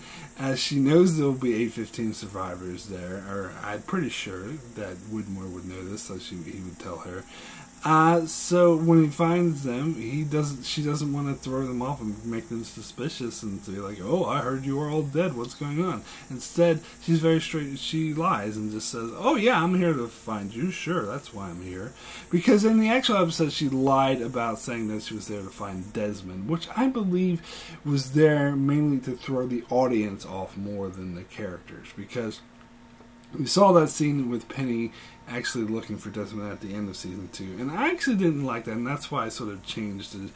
she knows there will be 815 survivors there. Or I'm pretty sure that Widmore would know this, so he would tell her. So when he finds them, she doesn't want to throw them off and make them suspicious and say like, oh, I heard you were all dead, what's going on? Instead, she's very straight. She lies and just says, oh yeah, I'm here to find you, sure, that's why I'm here. Because in the actual episode, she lied about saying that she was there to find Desmond, which I believe was there mainly to throw the audience off more than the characters, because we saw that scene with Penny actually looking for Desmond at the end of Season 2. And I actually didn't like that, and that's why I sort of changed the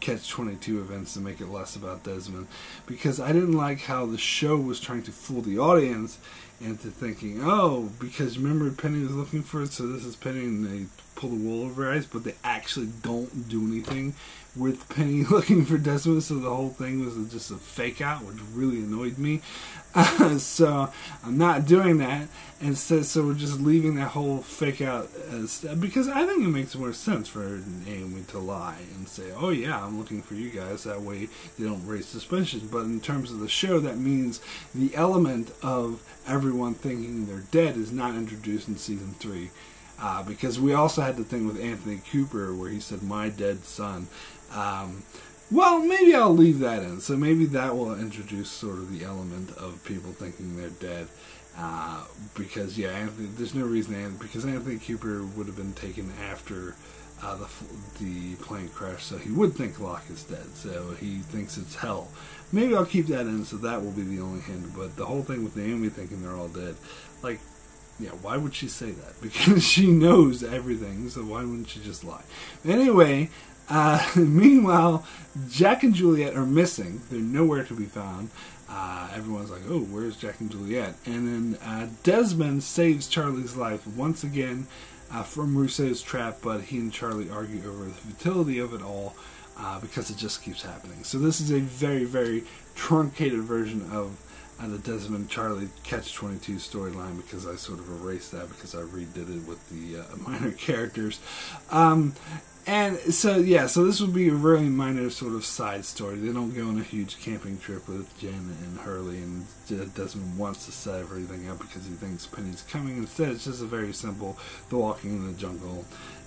Catch-22 events to make it less about Desmond. Because I didn't like how the show was trying to fool the audience into thinking, oh, because remember Penny was looking for it, so this is Penny, and they pull the wool over her eyes, but they actually don't do anything with Penny looking for Desmond, so the whole thing was just a fake out, which really annoyed me. So I'm not doing that. Instead, so we're just leaving that whole fake out because I think it makes more sense for Naomi to lie and say, oh yeah, I'm looking for you guys, that way they don't raise suspicion. But in terms of the show, that means the element of everyone thinking they're dead is not introduced in Season 3. Because we also had the thing with Anthony Cooper where he said, my dead son. Well, maybe I'll leave that in. So maybe that will introduce sort of the element of people thinking they're dead. Because, yeah, there's no reason, because Anthony Cooper would have been taken after the plane crash, so he would think Locke is dead. So he thinks it's hell. Maybe I'll keep that in, so that will be the only hint. But the whole thing with Naomi thinking they're all dead, like, yeah, why would she say that? Because she knows everything, so why wouldn't she just lie? Anyway, meanwhile, Jack and Juliet are missing. They're nowhere to be found. Everyone's like, oh, where's Jack and Juliet? And then Desmond saves Charlie's life once again from Rousseau's trap, but he and Charlie argue over the futility of it all because it just keeps happening. So this is a very, very truncated version of the Desmond Charlie Catch-22 storyline, because I sort of erased that because I redid it with the minor characters. And so, yeah, so this would be a really minor sort of side story. They don't go on a huge camping trip with Jen and Hurley, and Desmond wants to set everything up because he thinks Penny's coming. Instead, it's just a very simple, they're walking in the jungle,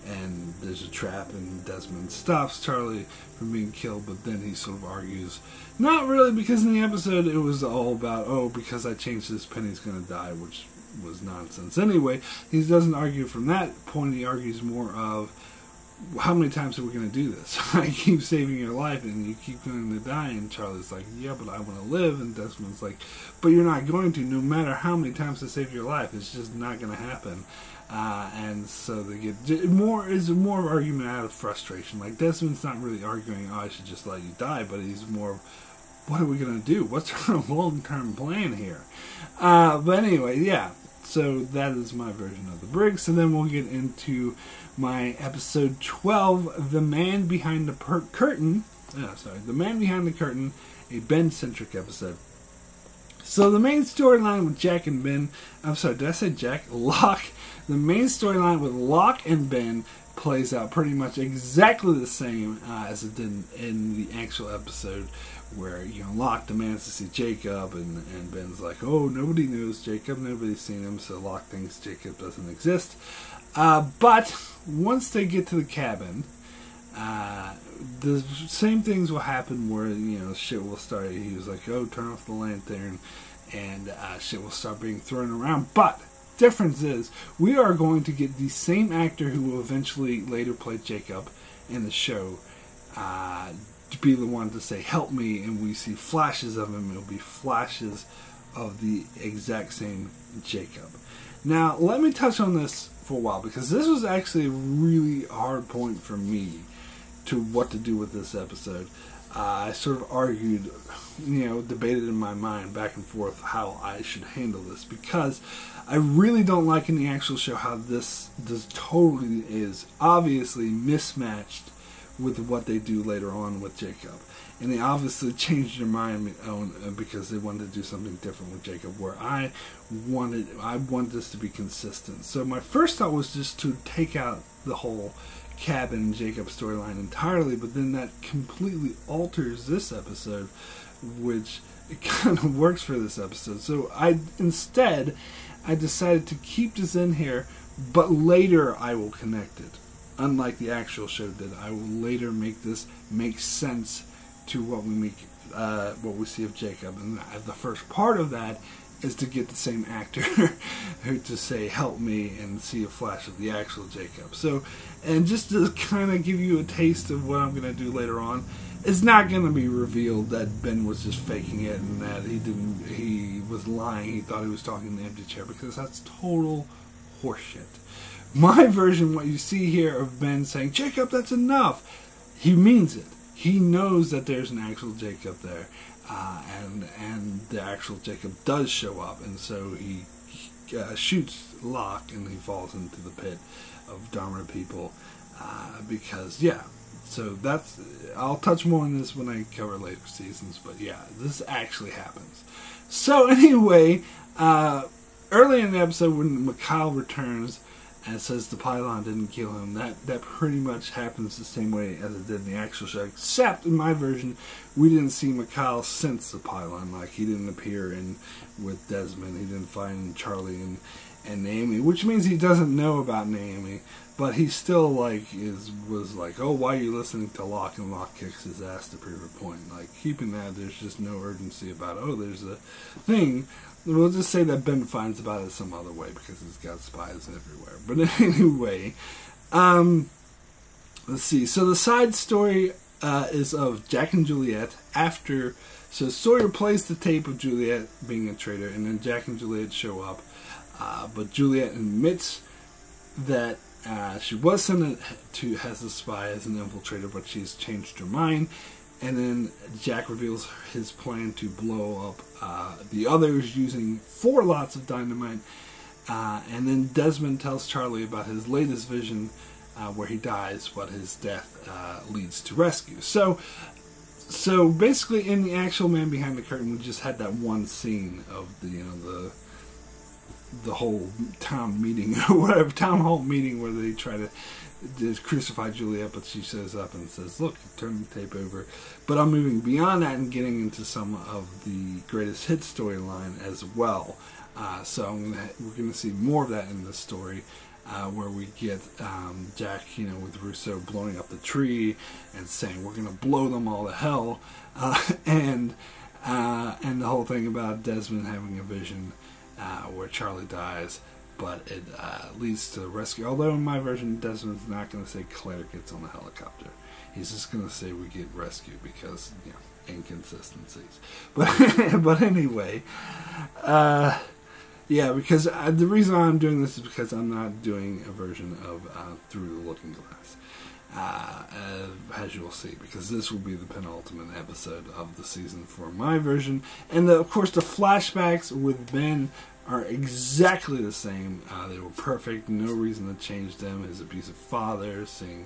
and there's a trap, and Desmond stops Charlie from being killed, but then he sort of argues, not really, because in the episode it was all about, oh, because I changed this, Penny's going to die, which was nonsense. Anyway, he doesn't argue from that point, he argues more of, how many times are we going to do this? I keep saving your life and you keep going to die. And Charlie's like, yeah, but I want to live. And Desmond's like, but you're not going to, no matter how many times I save your life. It's just not going to happen. And so they get more argument out of frustration. Like, Desmond's not really arguing, oh, I should just let you die, but he's more, what are we going to do? What's our long-term plan here? But anyway, yeah. So that is my version of the Brig. So then we'll get into my episode 12, The Man Behind the Curtain. The Man Behind the Curtain, a Ben-centric episode. So the main storyline with Jack and Ben, I'm sorry, did I say Jack? Locke. The main storyline with Locke and Ben plays out pretty much exactly the same as it did in the actual episode, where, you know, Locke demands to see Jacob, and Ben's like, oh, nobody knows Jacob, nobody's seen him, so Locke thinks Jacob doesn't exist. But once they get to the cabin, the same things will happen where, you know, shit will start. He was like, oh, turn off the lantern, and shit will start being thrown around. But difference is, we are going to get the same actor who will eventually later play Jacob in the show to be the one to say, help me, and we see flashes of him. It'll be flashes of the exact same Jacob. Now, let me touch on this for a while, because this was actually a really hard point for me to what to do with this episode. I sort of argued, you know, debated in my mind back and forth how I should handle this, because I really don't like in the actual show how this totally is obviously mismatched with what they do later on with Jacob. And they obviously changed their mind because they wanted to do something different with Jacob, where I want this to be consistent. So my first thought was just to take out the whole cabin Jacob storyline entirely, but then that completely alters this episode, which it kind of works for this episode. So instead I decided to keep this in here, but later I will connect it. Unlike the actual show did, I will later make this make sense to what we see of Jacob, and the first part of that is to get the same actor to say help me and see a flash of the actual Jacob. So, and just to kind of give you a taste of what I'm going to do later on, it's not going to be revealed that Ben was just faking it and that he was lying, he thought he was talking to the empty chair, because that's total horseshit. My version, what you see here of Ben saying, Jacob, that's enough, he means it. He knows that there's an actual Jacob there, and the actual Jacob does show up, and so he shoots Locke, and he falls into the pit of Dharma people, because, yeah, so that's, I'll touch more on this when I cover later seasons, but yeah, this actually happens. So anyway, early in the episode when Mikhail returns, and it says the pylon didn't kill him, that pretty much happens the same way as it did in the actual show, except in my version, we didn't see Mikhail since the pylon. Like, he didn't appear with Desmond, he didn't find Charlie and Naomi, which means he doesn't know about Naomi, but he still, like, was like, oh, why are you listening to Locke? And Locke kicks his ass to prove a point. Like, keeping that, there's just no urgency about, oh, there's a thing. We'll just say that Ben finds about it some other way, because he's got spies everywhere. But anyway, let's see. So the side story is of Jack and Juliet after. So Sawyer plays the tape of Juliet being a traitor, and then Jack and Juliet show up. But Juliet admits that she was sent as a spy, as an infiltrator, but she's changed her mind. And then Jack reveals his plan to blow up the others using 4 lots of dynamite. And then Desmond tells Charlie about his latest vision where he dies, but his death leads to rescue. So So basically, in the actual Man Behind the Curtain, we just had that one scene of the whole town meeting or whatever, town hall meeting where they try to crucify Juliet, but she shows up and says, "Look, turn the tape over." But I'm moving beyond that and getting into some of the greatest hits storyline as well. So we're gonna see more of that in this story. Where we get Jack, with Rousseau blowing up the tree and saying we're gonna blow them all to hell, and the whole thing about Desmond having a vision where Charlie dies, but it leads to rescue. Although in my version, Desmond's not gonna say Claire gets on the helicopter; he's just gonna say we get rescued because inconsistencies. But anyway. Yeah, because the reason I'm doing this is because I'm not doing a version of Through the Looking Glass, as you'll see, because this will be the penultimate episode of the season for my version. And of course, the flashbacks with Ben are exactly the same. They were perfect, no reason to change them. His abusive father, seeing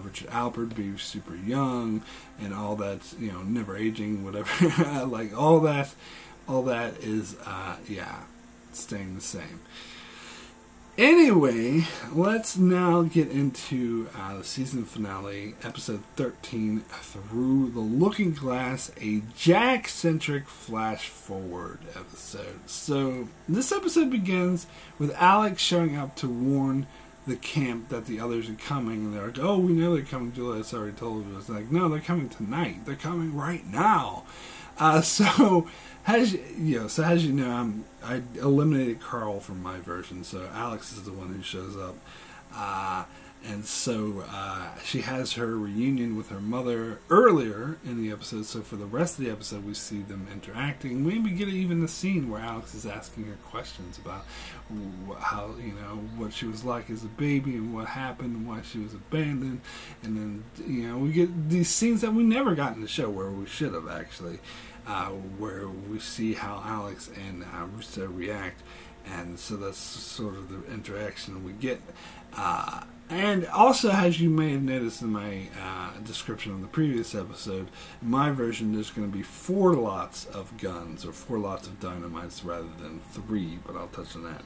Richard Alpert be super young, and all that, never aging, whatever. Like all that is, staying the same. Anyway, let's now get into the season finale, episode 13, Through the Looking Glass, a Jack-centric flash-forward episode. So, this episode begins with Alex showing up to warn the camp that the others are coming, and they're like, "Oh, we know they're coming, Juliet's already told us." Like, no, they're coming tonight. They're coming right now. So as you know, I eliminated Carl from my version, so Alex is the one who shows up, and so she has her reunion with her mother earlier in the episode. So for the rest of the episode, we see them interacting. Maybe get even the scene where Alex is asking her questions about how what she was like as a baby and what happened and why she was abandoned, and then we get these scenes that we never got in the show where we should have actually. Where we see how Alex and Rousseau react, and so that's sort of the interaction we get. And also, as you may have noticed in my description of the previous episode, in my version there's going to be 4 lots of guns, or 4 lots of dynamites rather than 3, but I'll touch on that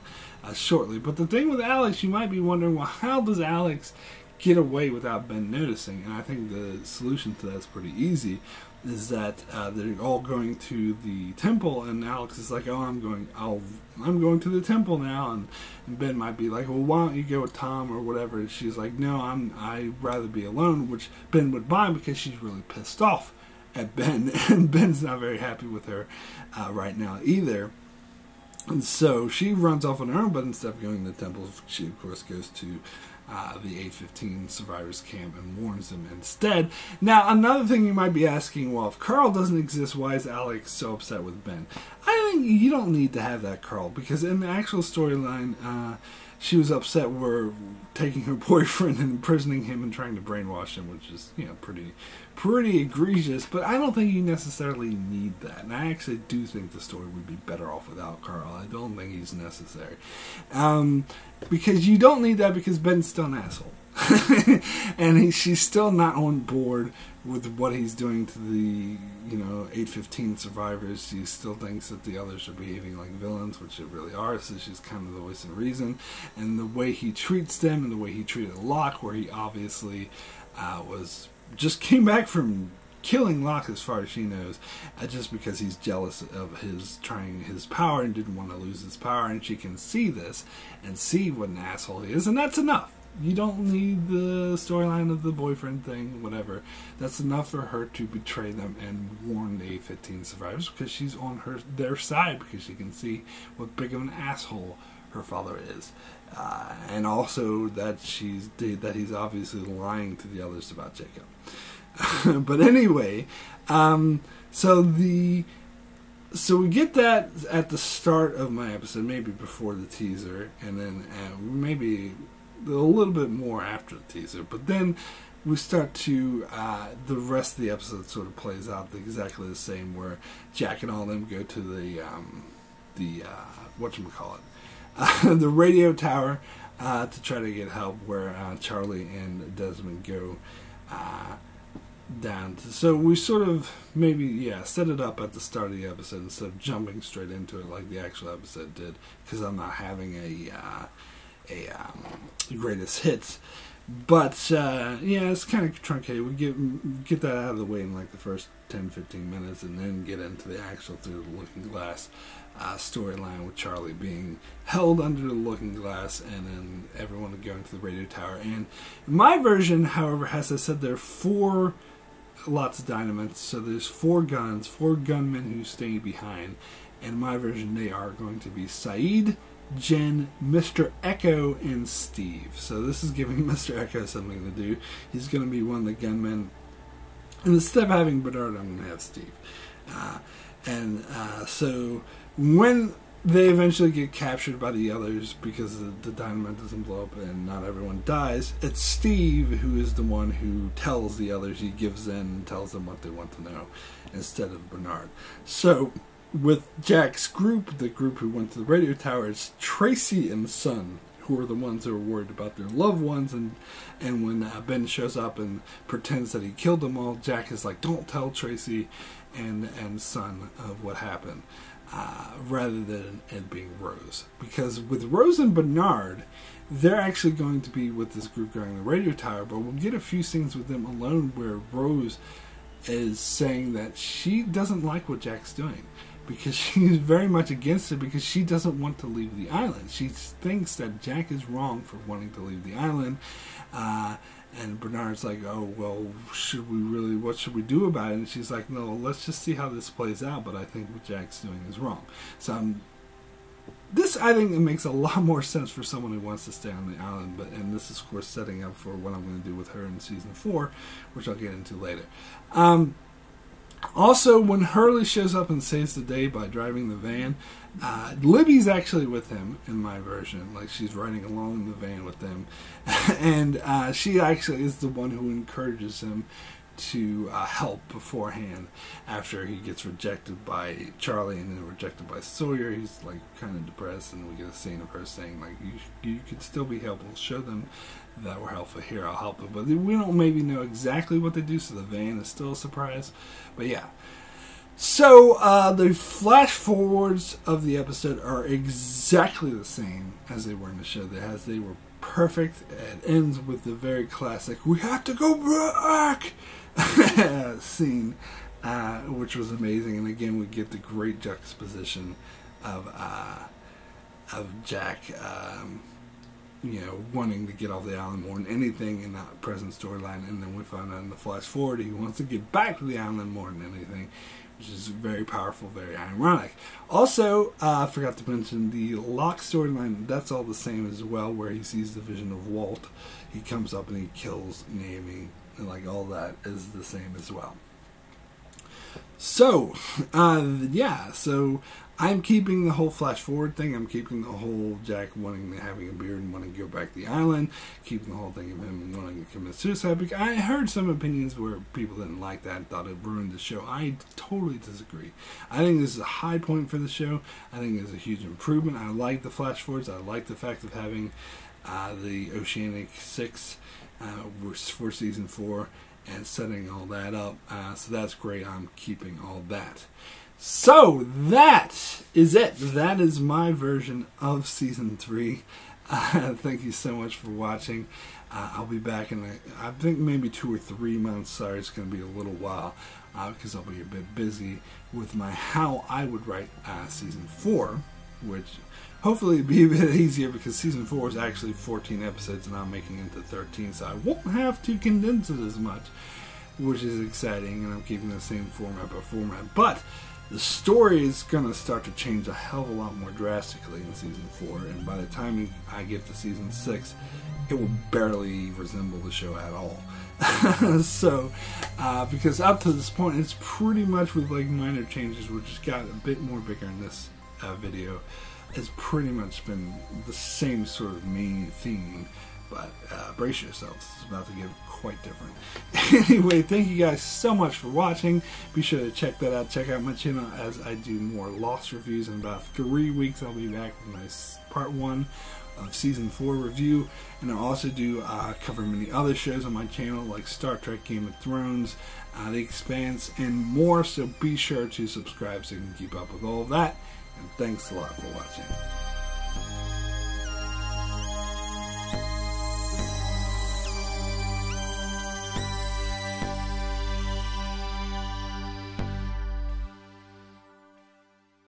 shortly. But the thing with Alex, you might be wondering, well, how does Alex get away without Ben noticing? And I think the solution to that is pretty easy. Is that they're all going to the temple, and Alex is like, "Oh, I'm going to the temple now," and Ben might be like, "Well, why don't you go with Tom or whatever?" And she's like, "No, I'd rather be alone," which Ben would buy because she's really pissed off at Ben, and Ben's not very happy with her right now either. And so she runs off on her own, but instead of going to the temple, she of course goes to the 815 survivors camp and warns them instead. Now, another thing you might be asking, well, if Carl doesn't exist, why is Alex so upset with Ben? I think you don't need to have that, Carl, because in the actual storyline, she was upset we're taking her boyfriend and imprisoning him and trying to brainwash him, which is, pretty egregious, but I don't think you necessarily need that. And I actually do think the story would be better off without Carl. I don't think he's necessary. Because you don't need that, because Ben's still an asshole. And she's still not on board with what he's doing to the 815 survivors. She still thinks that the others are behaving like villains, which they really are. So she's kind of the voice of reason, and the way he treats them, and the way he treated Locke, where he obviously just came back from killing Locke, as far as she knows, just because he's jealous of his trying his power and didn't want to lose his power. And she can see this and see what an asshole he is, and that's enough. You don't need the storyline of the boyfriend thing, whatever. That's enough for her to betray them and warn the 815 survivors, because she's on their side, because she can see what big of an asshole her father is, and also that he's obviously lying to the others about Jacob. But anyway, so we get that at the start of my episode, maybe before the teaser, and then maybe a little bit more after the teaser. But then we start to the rest of the episode sort of plays out exactly the same, where Jack and all them go to the whatchamacallit, the radio tower to try to get help, where Charlie and Desmond go down. So we sort of maybe set it up at the start of the episode instead of jumping straight into it like the actual episode did, because I'm not having a greatest hits. But it's kind of truncated. We get that out of the way in like the first 10-15 minutes, and then get into the actual Through the Looking Glass storyline, with Charlie being held under the looking glass, and then everyone going to the radio tower. And my version, however, as I said, there are 4 lots of dynamites, so there's 4 guns, 4 gunmen who stay behind. And my version, they are going to be Saeed, Jen, Mr. Echo, and Steve. So this is giving Mr. Echo something to do. He's going to be one of the gunmen. And instead of having Bernard, I'm going to have Steve. So when they eventually get captured by the others, because the dynamite doesn't blow up and not everyone dies, it's Steve who is the one who tells the others. He gives in and tells them what they want to know, instead of Bernard. So with Jack's group, the group who went to the radio tower, it's Tracy and Son who are the ones who are worried about their loved ones. And when Ben shows up and pretends that he killed them all, Jack is like, don't tell Tracy and Son of what happened, rather than it being Rose. Because with Rose and Bernard, they're actually going to be with this group going to the radio tower, but we'll get a few scenes with them alone where Rose is saying that she doesn't like what Jack's doing, because she's very much against it, because she doesn't want to leave the island. She thinks that Jack is wrong for wanting to leave the island. And Bernard's like, oh, well, what should we do about it? And she's like, no, let's just see how this plays out, but I think what Jack's doing is wrong. So this, I think, it makes a lot more sense for someone who wants to stay on the island. And this is, of course, setting up for what I'm going to do with her in season 4, which I'll get into later. Also, when Hurley shows up and saves the day by driving the van, Libby's actually with him in my version. Like, she's riding along in the van with them. And she actually is the one who encourages him to help beforehand, after he gets rejected by Charlie and then rejected by Sawyer. He's like kind of depressed, and we get a scene of her saying, like, you could still be helpful. Show them that we're helpful here. I'll help them. But we don't maybe know exactly what they do, so the van is still a surprise. But yeah. So the flash forwards of the episode are exactly the same as they were in the show. They were perfect. It ends with the very classic "we have to go back" scene, which was amazing. And again, we get the great juxtaposition of Jack, wanting to get off the island more than anything in that present storyline. And then we find out in the flash forward he wants to get back to the island more than anything, which is very powerful, very ironic. Also, I forgot to mention the Locke storyline. That's all the same as well, where he sees the vision of Walt. He comes up and he kills Naomi, and like all that is the same as well. So, so I'm keeping the whole flash forward thing. I'm keeping the whole Jack having a beard and wanting to go back to the island. Keeping the whole thing of him wanting to commit suicide. Because I heard some opinions where people didn't like that and thought it ruined the show. I totally disagree. I think this is a high point for the show. I think it's a huge improvement. I like the flash forwards. I like the fact of having the Oceanic 6 for season 4 and setting all that up. So that's great. I'm keeping all that. So that is it. That is my version of season 3. Thank you so much for watching. I'll be back in I think maybe 2 or 3 months. Sorry, it's going to be a little while because I'll be a bit busy with my How I Would Write season 4, which hopefully it'll be a bit easier because season 4 is actually 14 episodes and I'm making it to 13, so I won't have to condense it as much, which is exciting, and I'm keeping the same format by format. But the story is going to start to change a hell of a lot more drastically in season 4, and by the time I get to season 6, it will barely resemble the show at all. So, because up to this point, it's pretty much with like minor changes, which has got a bit more bigger in this video. It's pretty much been the same sort of main theme But brace yourselves, it's about to get quite different. Anyway, thank you guys so much for watching. Be sure to check that out. Check out my channel as I do more Lost reviews. In about 3 weeks, I'll be back with my part 1 of season 4 review, and I'll also do cover many other shows on my channel like Star Trek, Game of Thrones, The Expanse, and more. So be sure to subscribe so you can keep up with all of that. And thanks a lot for watching.